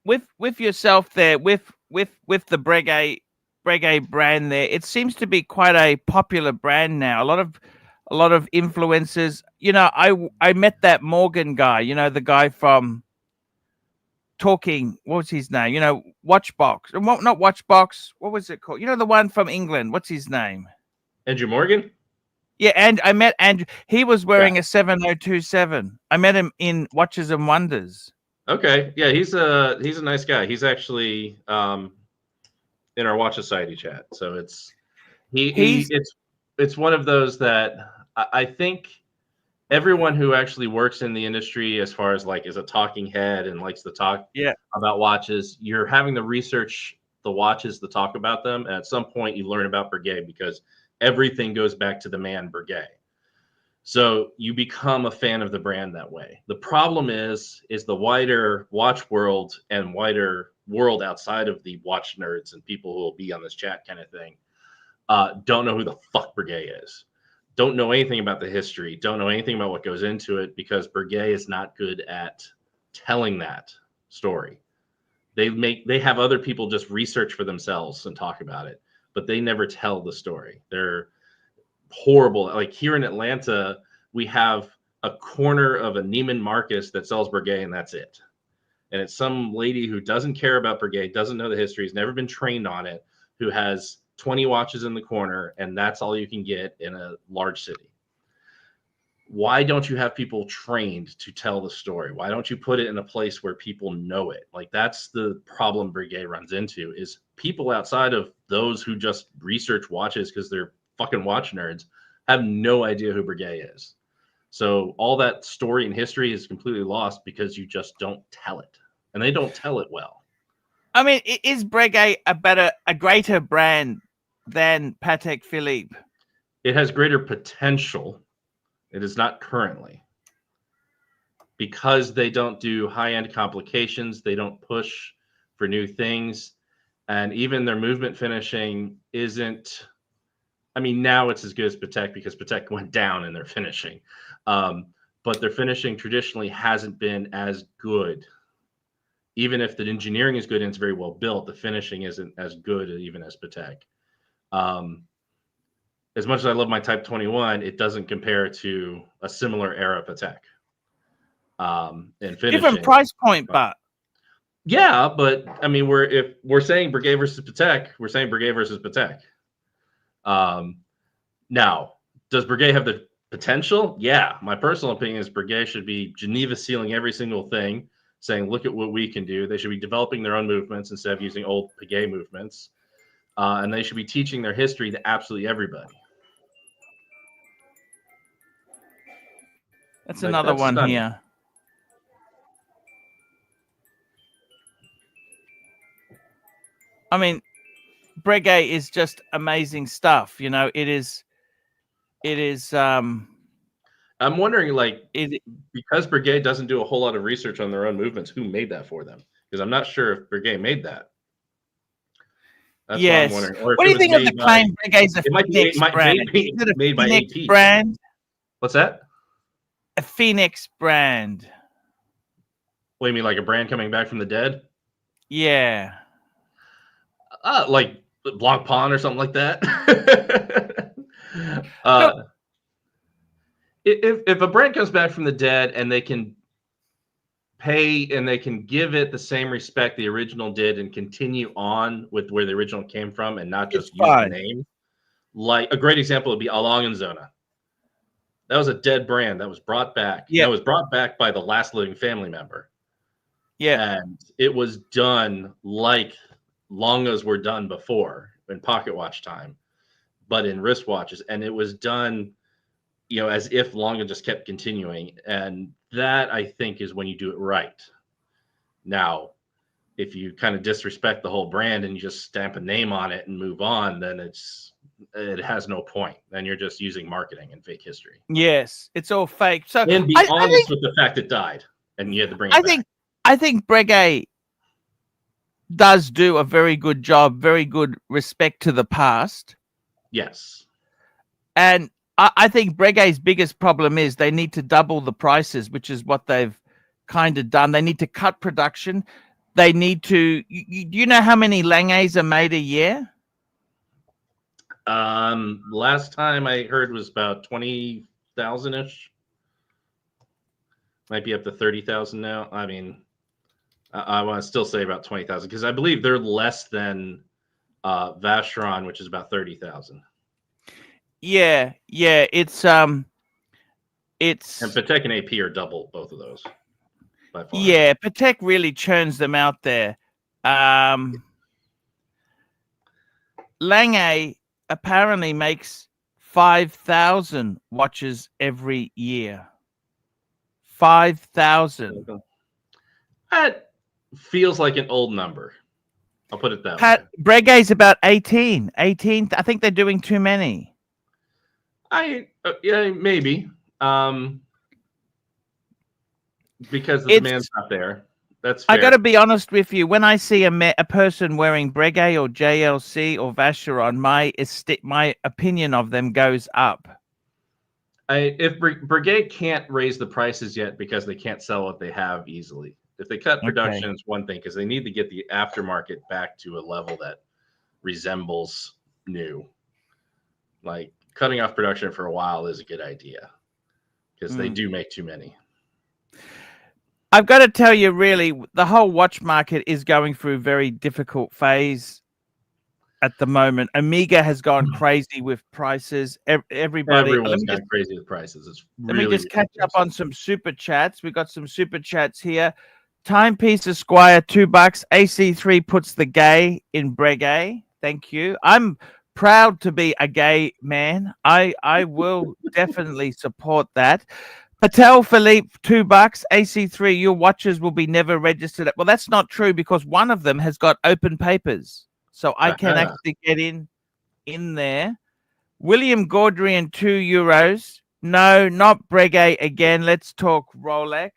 With yourself there, with the Breguet brand there, it seems to be quite a popular brand now. A lot of influencers. You know, I met that Morgan guy. You know, the guy from Talking. What was his name? You know, Watchbox. Not Watchbox. What was it called? You know, the one from England. What's his name? Andrew Morgan? Yeah, and I met Andrew. He was Yeah. wearing a 7027. I met him in Watches and Wonders. Okay. Yeah, he's a nice guy. He's actually in our Watch Society chat. So He's it's one of those that I think everyone who actually works in the industry, as far as like is a talking head and likes to talk yeah. about watches, you're having to research the watches to talk about them. And at some point you learn about Breguet because everything goes back to the man Breguet. So you become a fan of the brand that way. The problem is the wider watch world and wider world outside of the watch nerds and people who will be on this chat kind of thing don't know who the fuck Breguet is. Don't know anything about the history. Don't know anything about what goes into it because Breguet is not good at telling that story. They have other people just research for themselves and talk about it, but they never tell the story. They're horrible. Like here in Atlanta, we have a corner of a Neiman Marcus that sells Breguet, and that's it. And it's some lady who doesn't care about Breguet, doesn't know the history, has never been trained on it, who has 20 watches in the corner, and that's all you can get in a large city. Why don't you have people trained to tell the story? Why don't you put it in a place where people know it? Like that's the problem Breguet runs into is people outside of those who just research watches because they're fucking watch nerds have no idea who Breguet is. So all that story and history is completely lost because you just don't tell it, and they don't tell it well. I mean, is Breguet a greater brand than Patek Philippe? It has greater potential. It is not currently because they don't do high-end complications. They don't push for new things, and even their movement finishing isn't. I mean, now it's as good as Patek because Patek went down in their finishing, but their finishing traditionally hasn't been as good. Even if the engineering is good and it's very well built, the finishing isn't as good even as Patek. As much as I love my Type 21, it doesn't compare to a similar era Patek. In finishing, Different price point, but yeah, but I mean, if we're saying Breguet versus Patek, we're saying Breguet versus Patek. Now, does Breguet have the potential? Yeah, my personal opinion is Breguet should be Geneva sealing every single thing, saying, "Look at what we can do." They should be developing their own movements instead of using old Breguet movements, and they should be teaching their history to absolutely everybody. that's Like another that's one stunning. here. I mean, Breguet is just amazing stuff. You know, it is. I'm wondering, like, because Breguet doesn't do a whole lot of research on their own movements, who made that for them? Because I'm not sure if Breguet made that. That's why I'm Yes. wondering. Or if What it do you was think of the made by, claim Breguet's a it might be Phoenix brand? be Is it a made by Phoenix AP. brand? What's that? A Phoenix brand. What do you mean, like a brand coming back from the dead? Yeah. Like Blanc Pond or something like that. Look, If a brand comes back from the dead and they can pay and they can give it the same respect the original did and continue on with where the original came from and not it's just use the fine. name, like a great example would be Zona. That was a dead brand that was brought back. Yeah. That was brought back by the last living family member. Yeah. And it was done like Longas were done before in pocket watch time, but in wristwatches. And it was done, as if Longa just kept continuing. And that, I think, is when you do it right. Now, if you kind of disrespect the whole brand and you just stamp a name on it and move on, then it has no point. Then you're just using marketing and fake history. Yes, it's all fake. So And be honest with the fact it died, and you had to bring it back. I think Breguet does do a very good job, very good respect to the past. Yes. And I think Breguet's biggest problem is they need to double the prices, which is what they've kind of done. They need to cut production. They need to. Do you know how many Langes are made a year? Last time I heard was about 20,000 ish. Might be up to 30,000 now. I mean, I want to still say about 20,000 because I believe they're less than Vacheron, which is about 30,000. Yeah, it's and Patek and AP are double both of those. By far. Yeah, Patek really churns them out there. Lange apparently makes 5,000 watches every year. 5,000. That feels like an old number. I'll put it that way. Breguet's about 18. 18. I think they're doing too many. Yeah, maybe. Because the demand's not there. That's fair. I got to be honest with you. When I see a person wearing Breguet or JLC or Vacheron, my opinion of them goes up. If Breguet can't raise the prices yet because they can't sell what they have easily. If they cut production, it's one thing because they need to get the aftermarket back to a level that resembles new. Like cutting off production for a while is a good idea because they do make too many. I've got to tell you, really, the whole watch market is going through a very difficult phase at the moment. Omega has gone crazy with prices. Everyone's gone crazy with prices. Let me just catch up on some super chats. We've got some super chats here. Timepiece Esquire, $2. AC3 puts the gay in Breguet. Thank you. I'm proud to be a gay man. I will definitely support that. Patel Philippe, $2. AC3, your watches will be never registered. Well, that's not true because one of them has got open papers. So I can actually get in there. William Gaudrian, €2. No, not Breguet again. Let's talk Rolex.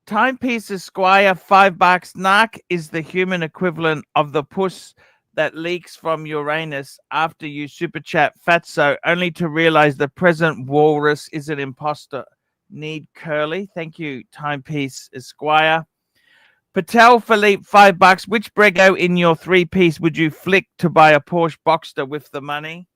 Timepiece Esquire, $5. Narc is the human equivalent of the puss that leaks from Uranus after you super chat Fatso, only to realize the present walrus is an imposter. Need Curly. Thank you, Timepiece Esquire. Patel Philippe, $5. Which Breguet in your 3-piece would you flick to buy a Porsche Boxster with the money?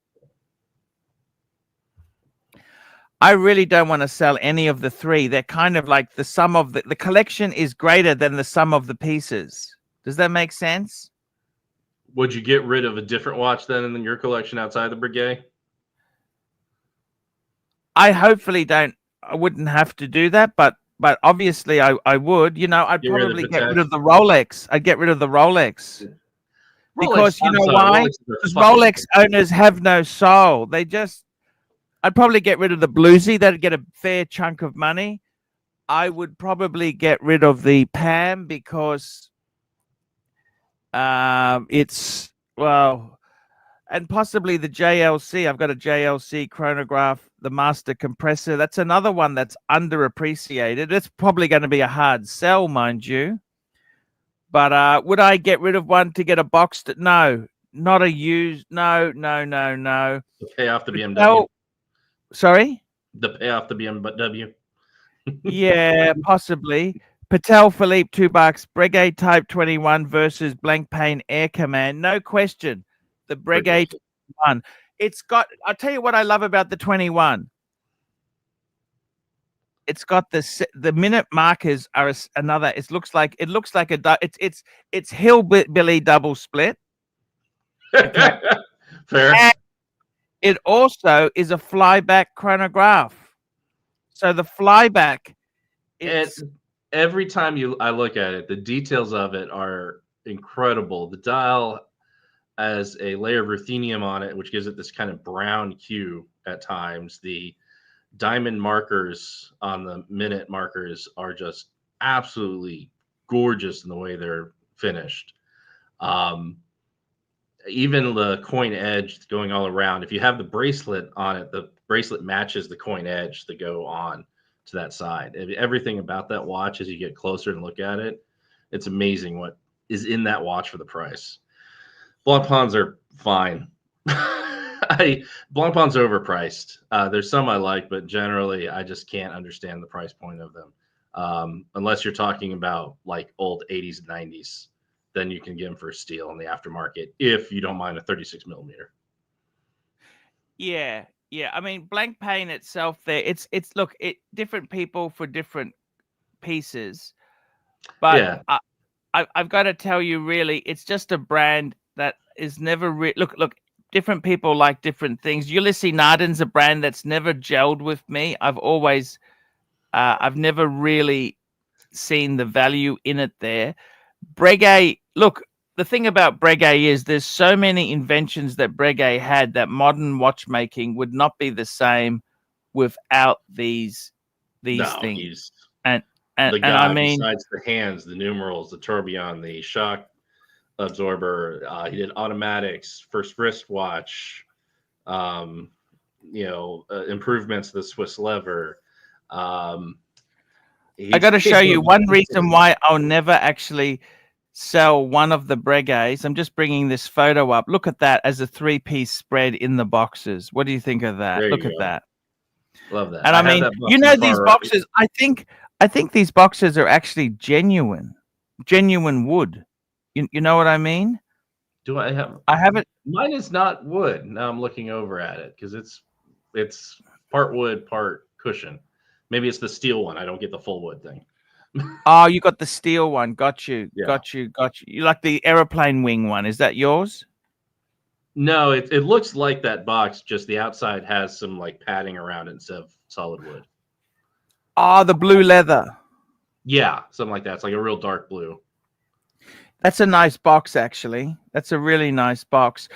I really don't want to sell any of the 3. They're kind of like the sum of the collection is greater than the sum of the pieces. Does that make sense? Would you get rid of a different watch then in your collection outside the Breguet? I wouldn't have to do that, but obviously I would. I'd probably get rid of the Rolex. I'd get rid of the Rolex. Because you know why? Because Rolex owners have no soul. I'd probably get rid of the Bluesy. That'd get a fair chunk of money. I would probably get rid of the Pam because and possibly the JLC. I've got a JLC chronograph, the master compressor. That's another one that's underappreciated. It's probably going to be a hard sell, mind you. But would I get rid of one to get a boxed? No, not a used. No. The pay off the BMW. No, sorry. The pay off the BMW. Yeah, possibly. Patel Philippe $2. Breguet Type 21 versus Blank Pane Air Command. No question. The Breguet 21. It's got. I'll tell you what I love about the 21. It's got the minute markers are another. It looks like a. It's hillbilly double split. Fair. And it also is a flyback chronograph. So the flyback. It's every time I look at it, the details of it are incredible. The dial has a layer of ruthenium on it, which gives it this kind of brown hue at times. The diamond markers on the minute markers are just absolutely gorgeous in the way they're finished. Even the coin edge going all around, if you have the bracelet on it, the bracelet matches the coin edge that go on to that side. Everything about that watch, as you get closer and look at it, it's amazing what is in that watch for the price. Blancpains are fine. Blancpain's overpriced. There's some I like, but generally I just can't understand the price point of them. Unless you're talking about like old 80s and 90s, then you can get them for a steal in the aftermarket if you don't mind a 36 millimeter. Yeah. I mean, Blank Pane itself, it's look, different people for different pieces, but Yeah. I've got to tell you, really, it's just a brand that is never look. Different people like different things. Ulysses Nardin's a brand that's never gelled with me. I've never really seen the value in it there. Breguet, look, the thing about Breguet is there's so many inventions that Breguet had that modern watchmaking would not be the same without these things. And the guy, I mean, besides the hands, the numerals, the tourbillon, the shock absorber, he did automatics, first wristwatch, improvements to the Swiss lever. I got to show you one reason why I'll never actually sell one of the Breguets. I'm just bringing this photo up. Look at that as a 3-piece spread in the boxes. What do you think of that? Look at that. Love that. And I mean, these boxes, I think these boxes are actually genuine wood. You know what I mean? Do I have? I have it. Mine is not wood. Now I'm looking over at it because it's part wood, part cushion. Maybe it's the steel one. I don't get the full wood thing. Oh, you got the steel one. Got you. Yeah. Got you. You like the aeroplane wing one? Is that yours? No, it looks like that box. Just the outside has some like padding around it instead of solid wood. Oh, the blue leather. Yeah, something like that. It's like a real dark blue. That's a nice box, actually. That's a really nice box.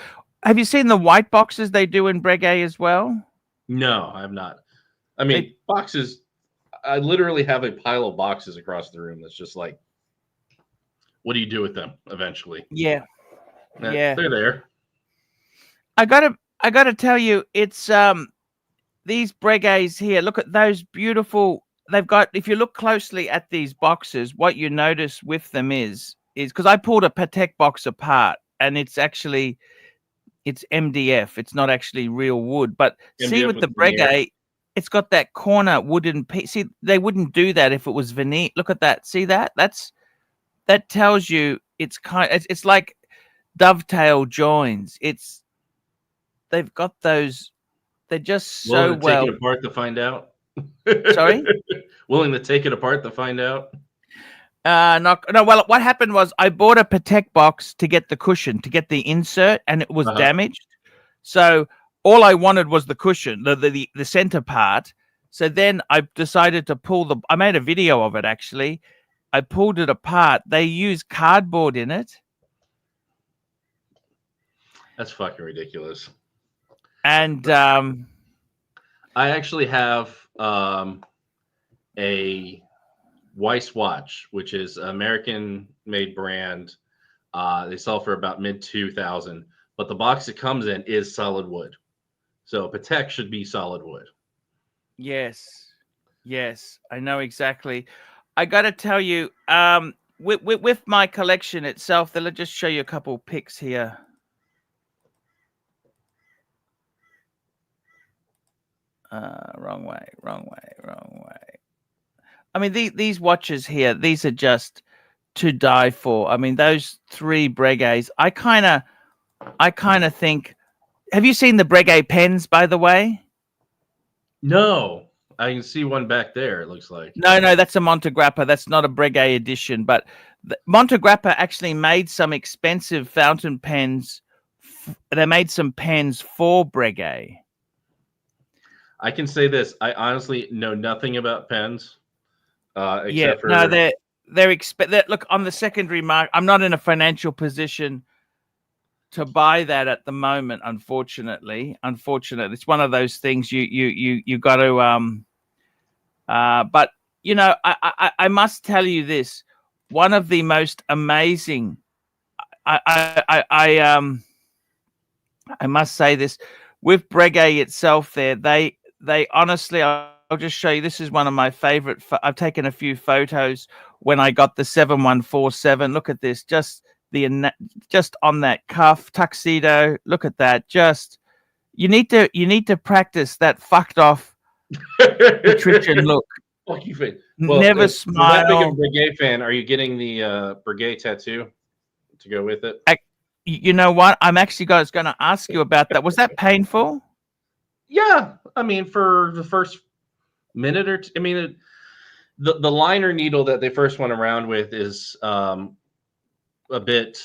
Have you seen the white boxes they do in Breguet as well? No, I have not. I mean, boxes. I literally have a pile of boxes across the room. That's just like, what do you do with them eventually? Yeah. They're there. I gotta tell you, it's these Breguets here. Look at those beautiful. They've got. If you look closely at these boxes, what you notice with them is because I pulled a Patek box apart, and it's MDF. It's not actually real wood. But MDF, see with the Breguet, it's got that corner wooden piece. See, they wouldn't do that if it was veneer. Look at that. See that? That tells you it's like dovetail joins. They've got those. They're just so well. Take it apart to find out. Sorry? Willing to take it apart to find out? No. Well, what happened was I bought a Patek box to get the cushion, to get the insert, and it was damaged. So all I wanted was the cushion, the center part. So then I decided to I made a video of it, actually. I pulled it apart. They use cardboard in it. That's fucking ridiculous. And I actually have a Weiss watch, which is an American-made brand. They sell for about mid-2000, but the box it comes in is solid wood. So Patek should be solid wood. Yes, I know exactly. I got to tell you, with my collection itself, then let's just show you a couple pics here. Wrong way. I mean, these watches here, these are just to die for. I mean, those 3 Breguets, I kind of think. Have you seen the Breguet pens, by the way? No, I can see one back there. It looks like. No, that's a Montegrappa. That's not a Breguet edition. But Montegrappa actually made some expensive fountain pens. They made some pens for Breguet. I can say this: I honestly know nothing about pens, except for no, they're look, on the secondary market. I'm not in a financial position to buy that at the moment, unfortunately. It's one of those things you got to but you know, I must tell you this: one of the most amazing. I must say this with Breguet itself. They honestly, I'll just show you. This is one of my favorite. I've taken a few photos when I got the 7147. Look at this, just on that cuff tuxedo. Look at that. Just you need to practice that fucked off patrician look. Well, Never smile. That big of a Breguet fan. Are you getting the Breguet tattoo to go with it? You know what? I'm actually going to ask you about that. Was that painful? Yeah, I mean, for the first minute or two, I mean, the liner needle that they first went around with is a bit,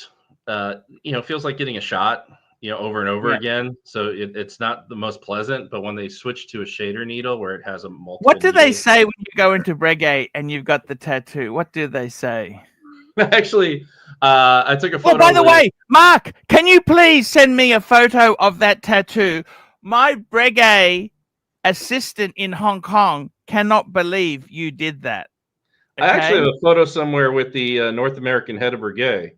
feels like getting a shot, over and over again. So it's not the most pleasant. But when they switch to a shader needle where it has a multiple, what do they say when you go into Breguet and you've got the tattoo? What do they say? Actually, I took a photo. Oh, by the way, Mark, can you please send me a photo of that tattoo? My Breguet assistant in Hong Kong cannot believe you did that. Okay? I actually have a photo somewhere with the North American head of Breguet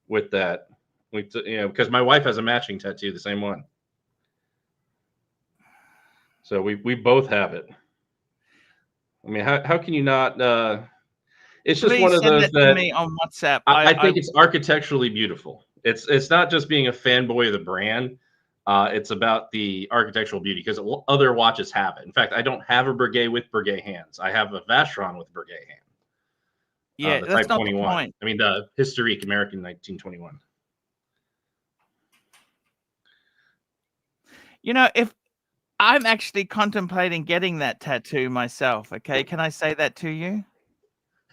with that. Because my wife has a matching tattoo, the same one. So we both have it. I mean, how can you not? It's just one of those that to me on WhatsApp. I think it's architecturally beautiful. It's not just being a fanboy of the brand. It's about the architectural beauty because other watches have it. In fact, I don't have a Breguet with Breguet hands. I have a Vacheron with Breguet hand. Yeah, the that's Type not 21. the point. I mean, the Historique American 1921. If I'm actually contemplating getting that tattoo myself, okay, can I say that to you?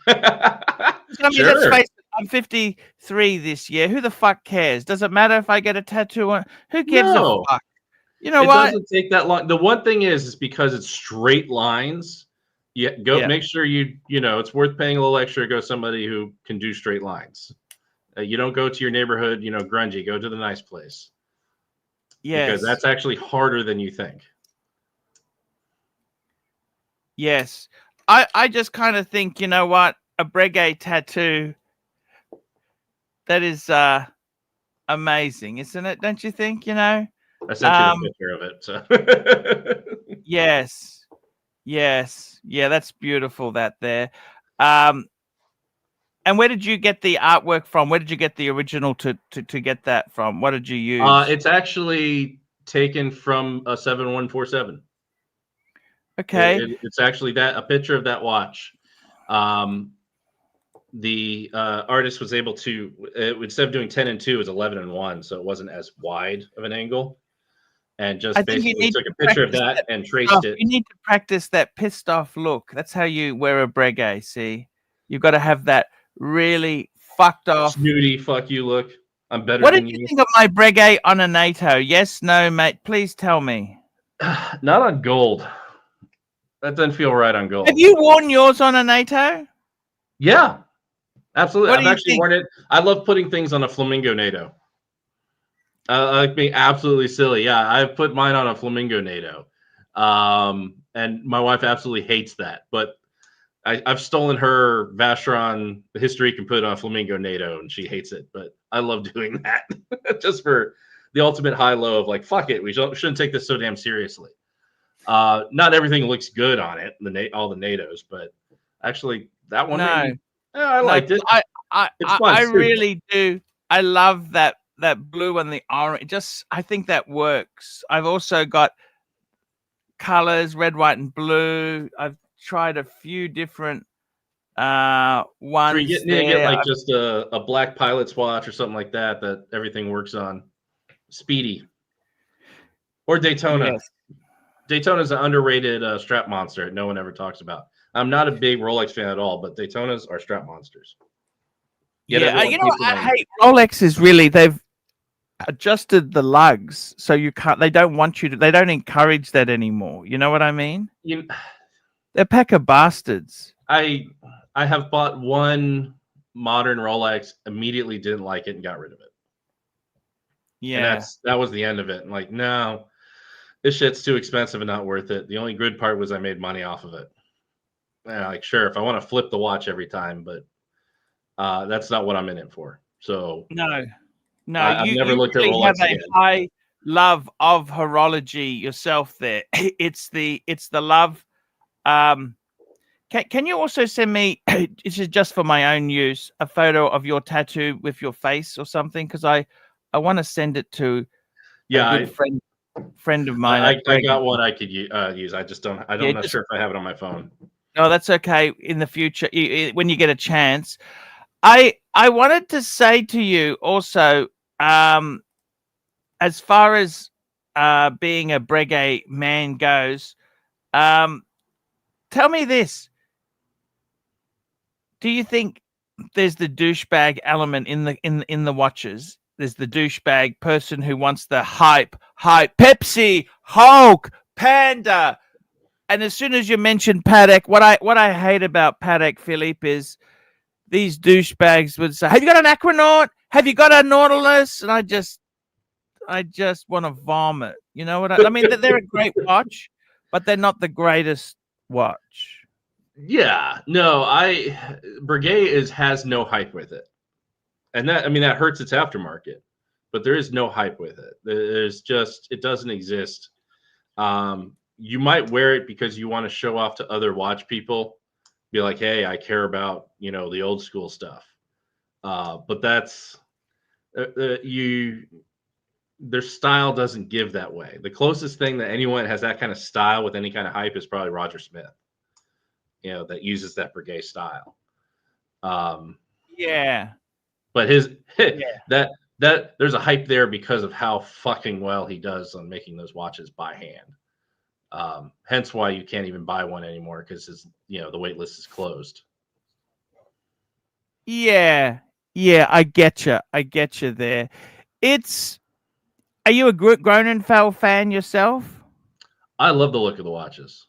I mean, Sure. let's face it, I'm 53 this year. Who the fuck cares? Does it matter if I get a tattoo on? Who gives a fuck? You know what? It doesn't take that long. The one thing is because it's straight lines. Make sure it's worth paying a little extra to go somebody who can do straight lines. You don't go to your neighborhood, grungy. Go to the nice place. Yes. Because that's actually harder than you think. Yes. I just kind of think, you know what? A Breguet tattoo, that is amazing, isn't it? Don't you think, I sent you the picture of it. So. Yes. Yeah, that's beautiful, that there. And where did you get the artwork from? Where did you get the original to get that from? What did you use? It's actually taken from a 7147. Okay. It's actually a picture of that watch. The artist was able to, instead of doing 10-2, it was 11-1, so it wasn't as wide of an angle. And just basically took a picture of that and traced it. You need to practice that pissed off look. That's how you wear a Breguet, see? You've got to have that really fucked off, snooty fuck you look. I'm better what than you. What did you think of my Breguet on a NATO? Yes, no, mate? Please tell me. Not on gold. That doesn't feel right on gold. Have you worn yours on a NATO? Yeah, absolutely. I've actually worn it. I love putting things on a flamingo NATO. I like being absolutely silly. Yeah, I've put mine on a flamingo NATO. And my wife absolutely hates that. But I've stolen her Vacheron Historique and put it on a flamingo NATO, and she hates it. But I love doing that just for the ultimate high-low of like, fuck it, we shouldn't take this so damn seriously. Not everything looks good on it, all the NATOs, but actually that one, I liked it. It's fun. Stupid. really do. I love that blue and the orange. I think that works. I've also got colors, red, white, and blue. I've tried a few different ones. So you need to get like just a black pilot's watch or something like that everything works on. Speedy. Or Daytona. Yes. Daytona's an underrated strap monster no one ever talks about. I'm not a big Rolex fan at all, but Daytonas are strap monsters. Yeah, I hate Rolex is really, they've adjusted the lugs so you can't, they don't encourage that anymore. You know what I mean? They're a pack of bastards. I have bought one modern Rolex, immediately didn't like it and got rid of it. Yeah. And that was the end of it. Like, no, this shit's too expensive and not worth it. The only good part was I made money off of it. Yeah, like, sure, if I want to flip the watch every time, but that's not what I'm in it for. So no, I've never looked really at Rolex have a again. high love of horology yourself. There, it's the love. Can you also send me? This is just for my own use. A photo of your tattoo with your face or something, because I want to send it to a good friend of mine. I got one I could use. I just don't. I'm not sure if I have it on my phone. No, that's okay. In the future, when you get a chance, I wanted to say to you also, as far as being a Breguet man goes, tell me this: do you think there's the douchebag element in the watches? There's the douchebag person who wants the hype, Pepsi, Hulk, Panda. And as soon as you mention Patek, what I hate about Patek, Philippe, is these douchebags would say, "Have you got an Aquanaut? Have you got a Nautilus?" And I just want to vomit. You know what I mean? They're a great watch, but they're not the greatest watch. Yeah, no, Breguet has no hype with it, and that hurts its aftermarket. But there is no hype with it. It doesn't exist. You might wear it because you want to show off to other watch people, be like, hey, I care about, the old school stuff. But that's their style doesn't give that way. The closest thing that anyone has that kind of style with any kind of hype is probably Roger Smith, that uses that Breguet style. Yeah. But that there's a hype there because of how fucking well he does on making those watches by hand. Hence why you can't even buy one anymore, because the wait list is closed. Yeah, I get you there. Are you a Gronenfeld fan yourself? I love the look of the watches.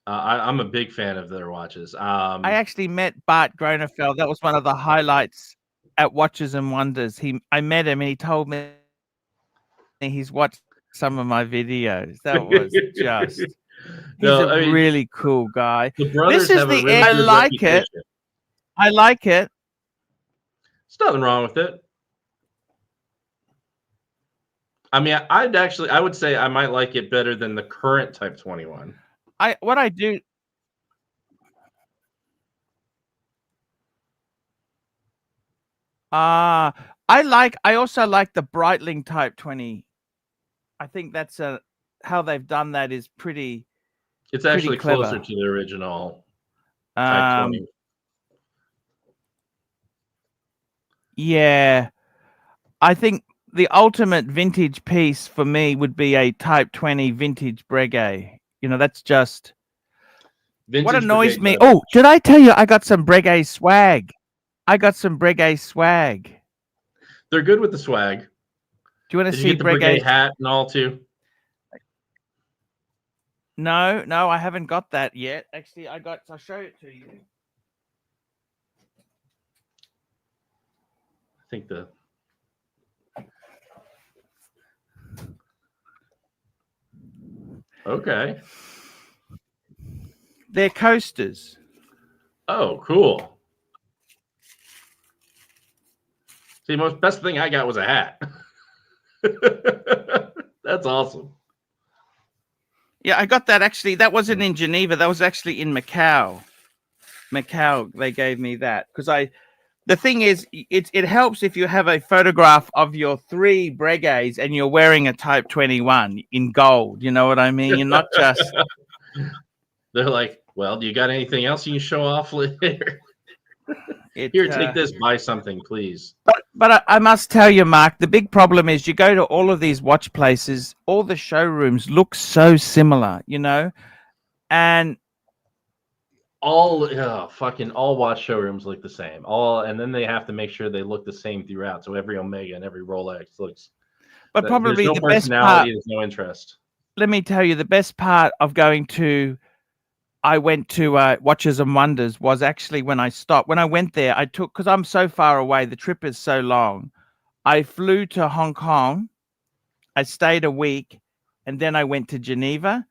I'm a big fan of their watches. I actually met Bart Gronenfeld. That was one of the highlights at Watches and Wonders. I met him and he told me he's watched some of my videos. That was just he's a really cool guy. This is the end. I like it. I like it. There's nothing wrong with it. I mean, I would say I might like it better than the current Type 21. I also like the Breitling Type 20. I think that's how they've done that is pretty. It's actually clever. Closer to the original Type 20. Yeah, I think the ultimate vintage piece for me would be a Type 20 vintage Breguet. That's just vintage what annoys me. Oh, did I tell you I got some Breguet swag? They're good with the swag. Do you want to see you get the Breguet hat and all too? No, I haven't got that yet. Actually, I'll show it to you. I think okay. They're coasters. Oh, cool. See, best thing I got was a hat. That's awesome. Yeah, I got that actually. That wasn't in Geneva. That was actually in Macau. They gave me that because The thing is, it helps if you have a photograph of your 3 Breguets and you're wearing a Type 21 in gold. You know what I mean? You're not just. They're like, well, do you got anything else you can show off later? It, Here, take this, buy something, please. But I must tell you, Mark, the big problem is you go to all of these watch places, all the showrooms look so similar, you know, and all watch showrooms look the same. And then they have to make sure they look the same throughout. So every Omega and every Rolex looks. But probably there's no the best personality, part. there's no interest. Let me tell you, the best part of I went to Watches and Wonders was actually when I stopped. When I went there, because I'm so far away, the trip is so long. I flew to Hong Kong. I stayed a week, and then I went to Geneva.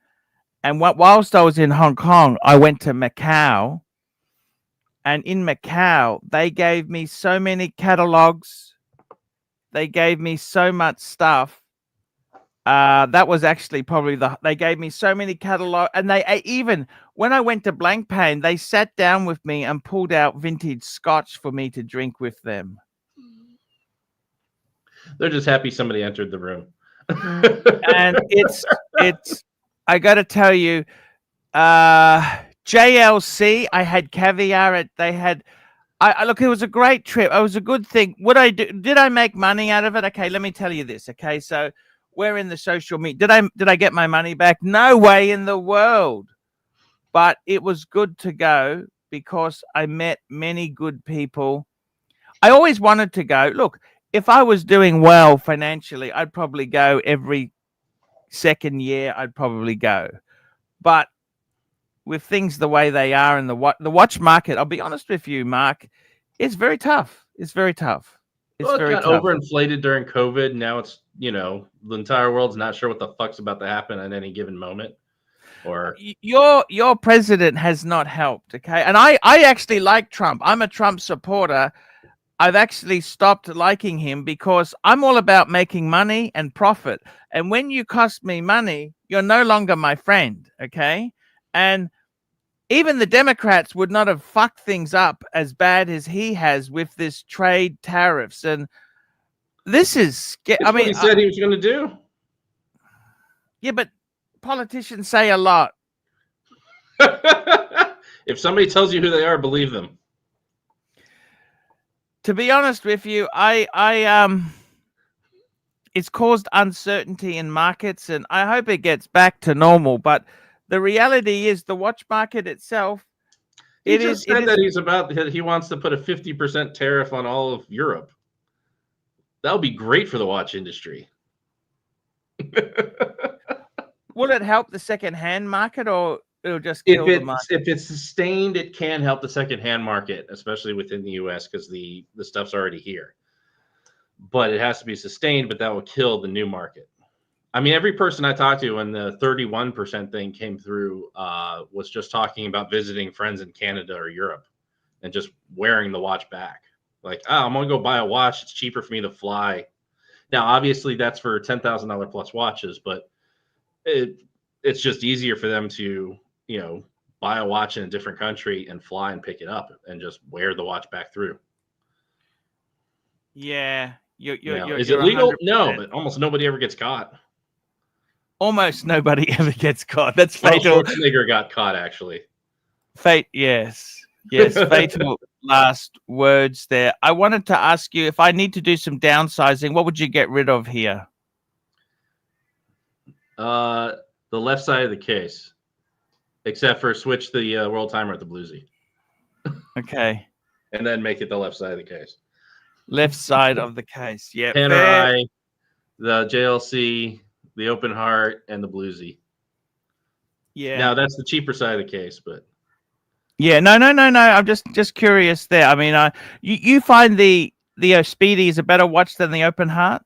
And whilst I was in Hong Kong, I went to Macau. And in Macau, they gave me so many catalogs. They gave me so much stuff. That was actually probably they gave me so many catalogs. And even when I went to Blancpain, they sat down with me and pulled out vintage scotch for me to drink with them. They're just happy somebody entered the room. And it's I got to tell you, JLC, I had caviar. Look, it was a great trip. It was a good thing. Did I make money out of it? Okay, let me tell you this. Okay, so we're in the social media. Did I get my money back? No way in the world. But it was good to go because I met many good people. I always wanted to go. Look, if I was doing well financially, I'd probably go every second year. I'd probably go. But with things the way they are in the watch market, I'll be honest with you, Mark, it's very tough. It's very tough. It got overinflated during COVID. Now it's, the entire world's not sure what the fuck's about to happen at any given moment. Or your president has not helped, okay? And I actually like Trump. I'm a Trump supporter. I've actually stopped liking him because I'm all about making money and profit. And when you cost me money, you're no longer my friend, okay? And even the Democrats would not have fucked things up as bad as he has with this trade tariffs. And this is, what he said he was going to do. Yeah, but politicians say a lot. If somebody tells you who they are, believe them. To be honest with you, it's caused uncertainty in markets, and I hope it gets back to normal. But the reality is, the watch market itself, he wants to put a 50% tariff on all of Europe. That would be great for the watch industry. Will it help the second-hand market, or it'll just kill the market? If it's sustained, it can help the second-hand market, especially within the U.S. because the stuff's already here. But it has to be sustained, but that will kill the new market. I mean, every person I talked to when the 31% thing came through was just talking about visiting friends in Canada or Europe and just wearing the watch back. Like, I'm going to go buy a watch. It's cheaper for me to fly. Now, obviously, that's for $10,000 plus watches, but it's just easier for them to, buy a watch in a different country and fly and pick it up and just wear the watch back through. Yeah. Is it legal? 100%. No, but almost nobody ever gets caught. Almost nobody ever gets caught. That's fatal. Schwarzenegger got caught, actually. Yes, fatal last words there. I wanted to ask you, if I need to do some downsizing, what would you get rid of here? The left side of the case, except for switch the world timer at the bluesy. Okay. And then make it the left side of the case. Left side of the case. Yeah. Panerai, the JLC, the open heart, and the bluesy. Yeah. Now that's the cheaper side of the case, but. Yeah. No. I'm just curious there. I mean, you find the Speedy is a better watch than the open heart?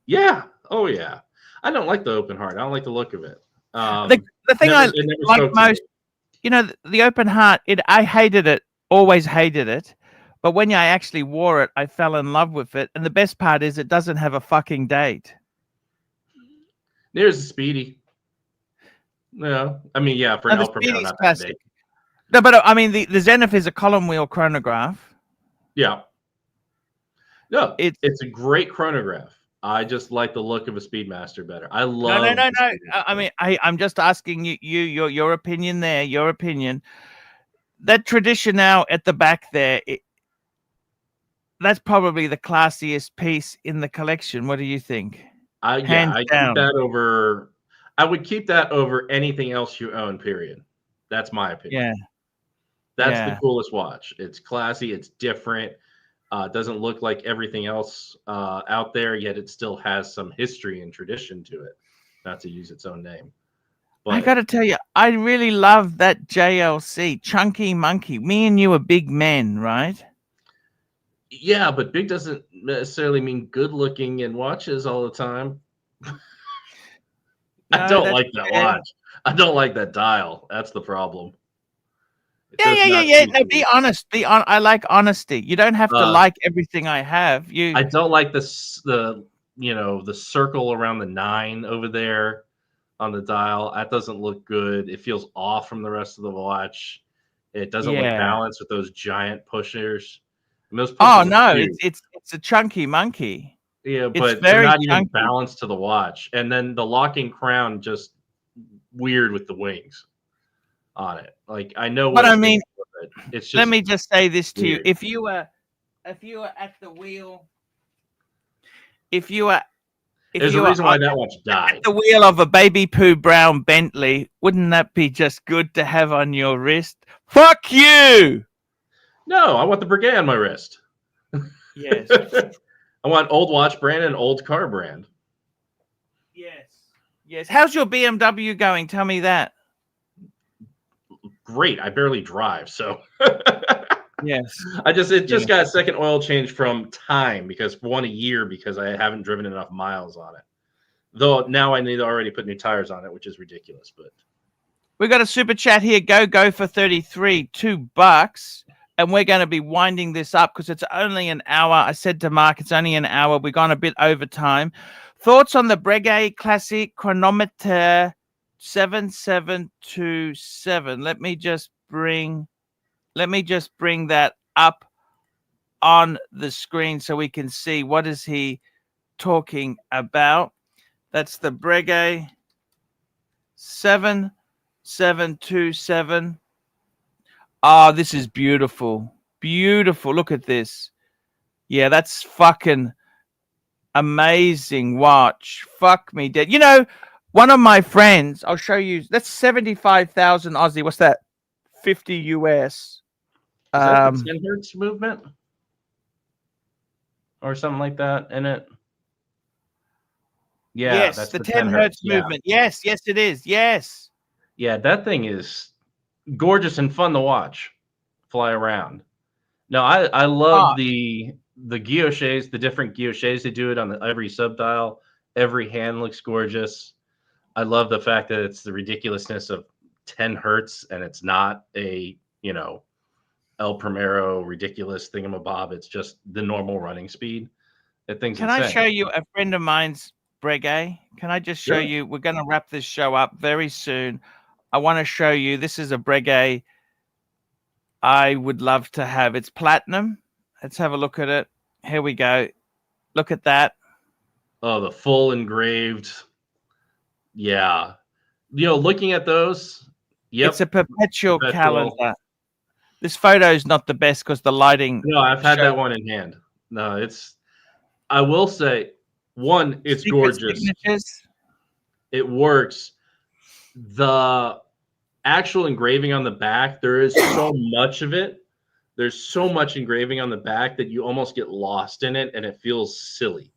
Yeah. Oh yeah. I don't like the open heart. I don't like the look of it. The thing I like most, the open heart, I hated it, always hated it. But when I actually wore it, I fell in love with it. And the best part is it doesn't have a fucking date. There's the Speedy. No, I mean, yeah, for the Speedy's classic. No, but I mean, the Zenith is a column wheel chronograph. Yeah. No, It's it's a great chronograph. I just like the look of a Speedmaster better. I no, love the no. I Speedmaster. mean, I'm just asking your opinion there. Your opinion. That tradition now at the back there. That's probably the classiest piece in the collection. What do you think? Yeah, Hands down. I would keep that over anything else you own, period. That's my opinion. Yeah, That's the yeah. coolest watch. It's classy, it's different. It doesn't look like everything else out there, yet it still has some history and tradition to it. Not to use its own name. I But got to tell you, I really love that JLC, Chunky Monkey. Me and you are big men, right? yeah, but big doesn't necessarily mean good looking in watches all the time. I No, don't that's like that fair. watch. I don't like that dial. That's the problem. It does Yeah. not suit No, me. be honest. I like honesty. You don't have to Uh, like everything I have. I don't like the circle around the 9 over there on the dial. That doesn't look good. It feels off from the rest of the watch. It doesn't look Yeah. balanced with those giant pushers. And those Oh pushers are no, huge. it's a Chunky Monkey. Yeah, It's but they're very not even chunky. balanced to the watch. And then the locking crown just weird with the wings on it. Like I know But what I it's mean, for, but it's let just me just say this to you: weird. if you were at the wheel, if you were There's a reason why that watch died. at the wheel of a baby poo brown Bentley, wouldn't that be just good to have on your wrist? Fuck you! No, I want the Breguet on my wrist. Yes. I want old watch brand and old car brand. Yes. How's your BMW going? Tell me that. Great. I barely drive, so Yes. it just got a second oil change from time because one a year because I haven't driven enough miles on it. Though now I need to already put new tires on it, which is ridiculous. But We got a super chat here. Go for 33, $2. And we're going to be winding this up because it's only an hour. I said to Mark, it's only an hour. We've gone a bit over time. Thoughts on the Breguet Classic Chronometer 7727. Let me just bring that up on the screen so we can see what is he talking about. That's the Breguet 7727. Oh, this is beautiful. Beautiful. Look at this. Yeah, that's fucking amazing watch. Fuck me dead. You know, one of my friends, I'll show you, that's 75,000 Aussie. What's that? 50 US. is that the 10 hertz movement? Or something like that in it? Yeah, yes, that's the 10 hertz movement. Yes, it is. Yes. Yeah, that thing is gorgeous and fun to watch fly around. No, I love the guillotines, the different guillotines. They do it on every subdial. Every hand looks gorgeous. I love the fact that it's the ridiculousness of 10 hertz and it's not a, El Primero ridiculous thingamabob. It's just the normal running speed. That thing's Can insane. I show you a friend of mine's Breguet? Can I just show you? We're going to wrap this show up very soon. I want to show you. This is a Breguet I would love to have. It's platinum. Let's have a look at it. Here we go. Look at that. Oh, the full engraved. Yeah. Looking at those. Yep. It's a perpetual calendar. This photo is not the best because the lighting. No, I've had that one in hand. No, I will say, one, it's gorgeous. Signatures. It works. The actual engraving on the back, there is so much of it. There's so much engraving on the back that you almost get lost in it, and it feels silly.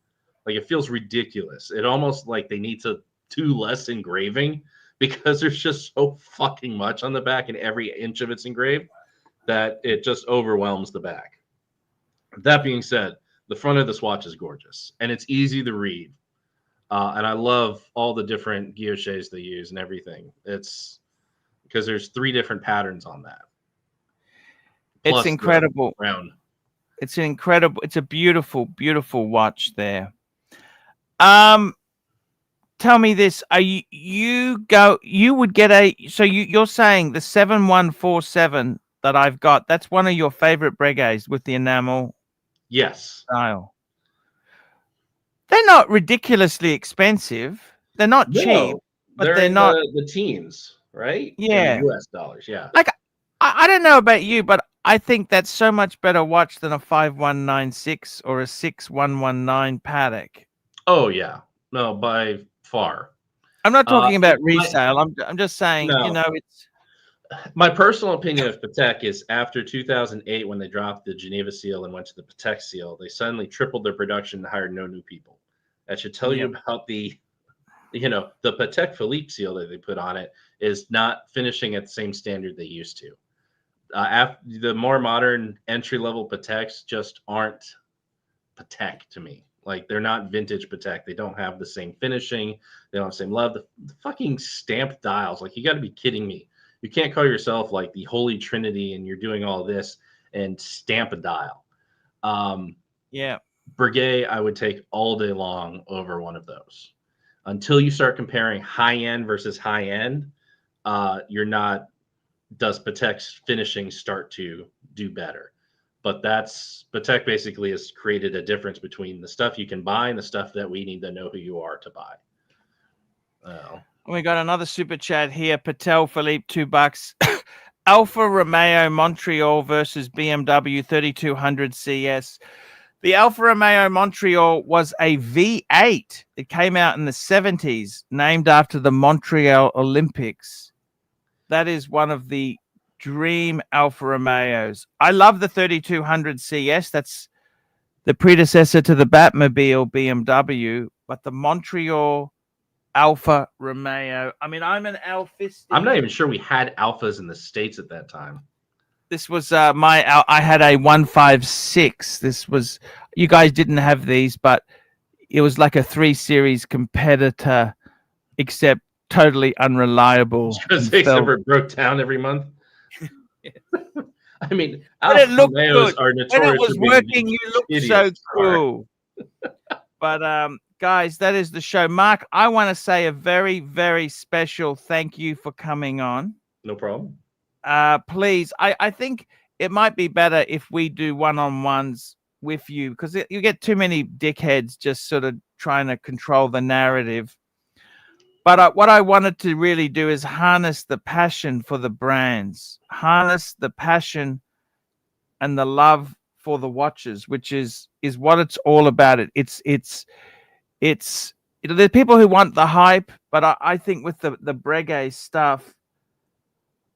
Like, it feels ridiculous. It almost like they need to do less engraving because there's just so fucking much on the back, and every inch of it's engraved that it just overwhelms the back. That being said, the front of this watch is gorgeous, and it's easy to read. And I love all the different guillotines they use and everything. It's because there's 3 different patterns on that. It's incredible. Round. It's a beautiful, beautiful watch there. Tell me this. Are you would get you're saying the 7147 that I've got. That's one of your favorite Breguets with the enamel Yes. style. They're not ridiculously expensive. They're not cheap, No, but they're they're in not. the teens, right? In Yeah. the US dollars, yeah. Like, I don't know about you, but I think that's so much better watch than a 5196 or a 6119 paddock. Oh yeah. No, by far. I'm not talking about My, resale. I'm just saying, you no, know, it's my personal opinion of Patek is after 2008, when they dropped the Geneva seal and went to the Patek seal, they suddenly tripled their production and hired no new people. That should tell you about the Patek Philippe seal that they put on it is not finishing at the same standard they used to. After the more modern entry level Pateks just aren't Patek to me. Like, they're not vintage Patek. They don't have the same finishing. They don't have the same love. The fucking stamped dials. Like, you got to be kidding me. You can't call yourself like the Holy Trinity and you're doing all this and stamp a dial. yeah. Breguet, I would take all day long over one of those. Until you start comparing high end versus high end, you're not. Does Patek's finishing start to do better? But Patek basically has created a difference between the stuff you can buy and the stuff that we need to know who you are to buy. We got another super chat here. Patel Philippe, $2. Alfa Romeo Montreal versus BMW 3200 CS. The Alfa Romeo Montreal was a V8. It came out in the 70s, named after the Montreal Olympics. That is one of the dream Alfa Romeos. I love the 3200 CS. That's the predecessor to the Batmobile BMW, but the Montreal Alfa Romeo. I mean, I'm an Alfisti. I'm not even sure we had Alphas in the States at that time. This was I had a 156. This was, you guys didn't have these, but it was like a 3 Series competitor, except totally unreliable. Because they never broke down every month. I mean, but it looked Romeos good. are When notorious it was for being working, you looked so idiots. cool. But guys, that is the show. Mark, I want to say a very, very special thank you for coming on. No problem. Please, I think it might be better if we do one-on-ones with you, because you get too many dickheads just sort of trying to control the narrative. But what I wanted to really do is harness the passion for the brands, harness the passion and the love for the watches, which is what it's all about. It's there's people who want the hype, but I think with the Breguet stuff,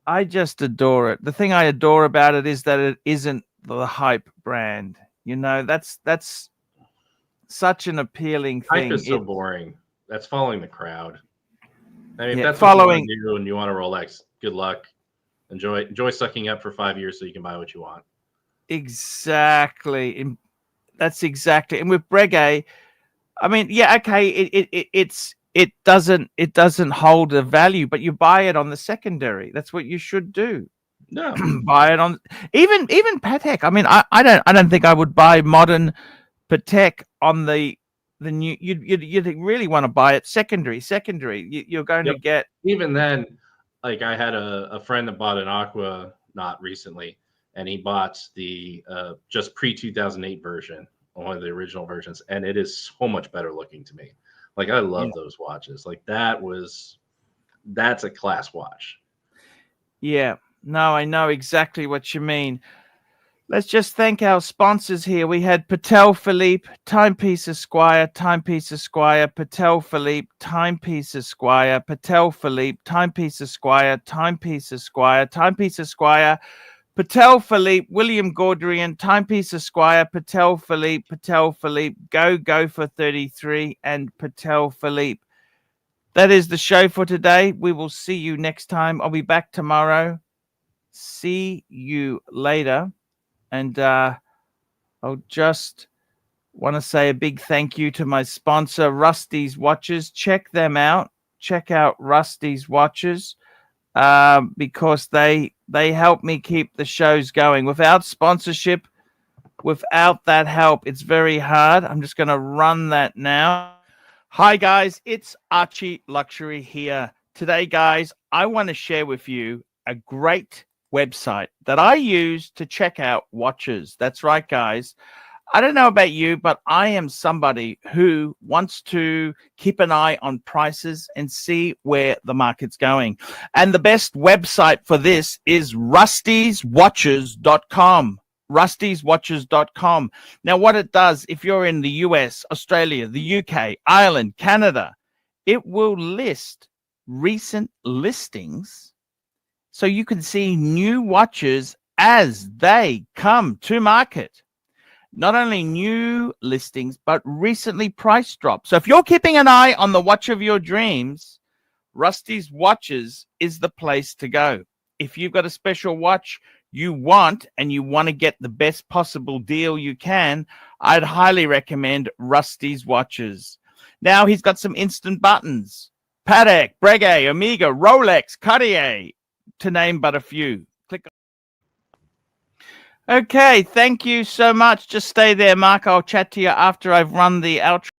I just adore it. The thing I adore about it is that it isn't the hype brand. You know, that's such an appealing thing. Hype is so boring. That's following the crowd. I mean, if that's following what you want to do and you want a Rolex, good luck. Enjoy sucking up for 5 years so you can buy what you want. Exactly. And that's exactly. And with Breguet, I mean, yeah, okay, it doesn't hold a value, but you buy it on the secondary. That's what you should do. No. Buy it on even Patek. I mean, I don't think I would buy modern Patek on the new. You'd really want to buy it secondary. You're going to get. Even then, like, I had a friend that bought an Aqua not recently, and he bought the just pre-2008 version, one of the original versions, and it is so much better looking to me. Like, I love those watches. Like, that's a class watch. Yeah. No, I know exactly what you mean. Let's just thank our sponsors here. We had Patel Philippe, Timepiece Esquire, Timepiece Esquire, Patel Philippe, Timepiece Esquire, Patel Philippe, Timepiece Esquire, Timepiece Esquire, Timepiece Esquire, Patel Philippe, William Gaudrian, Timepiece Esquire, Patel Philippe, Go for 33, and Patel Philippe. That is the show for today. We will see you next time. I'll be back tomorrow. See you later. And I'll just want to say a big thank you to my sponsor, Rusty's Watches. Check them out. Check out Rusty's Watches because they help me keep the shows going. Without sponsorship, without that help, it's very hard. I'm just going to run that now. Hi, guys. It's Archie Luxury here. Today, guys, I want to share with you a great website that I use to check out watches. That's right, guys. I don't know about you, but I am somebody who wants to keep an eye on prices and see where the market's going. And the best website for this is rustyswatches.com. rustyswatches.com. Now, what it does, if you're in the US, Australia, the UK, Ireland, Canada, it will list recent listings so you can see new watches as they come to market. Not only new listings, but recently price drops. So if you're keeping an eye on the watch of your dreams, Rusty's Watches is the place to go. If you've got a special watch you want and you want to get the best possible deal you can, I'd highly recommend Rusty's Watches. Now he's got some instant buttons. Patek, Breguet, Omega, Rolex, Cartier, to name but a few. Click. Okay, thank you so much. Just stay there, Mark. I'll chat to you after I've run the outro.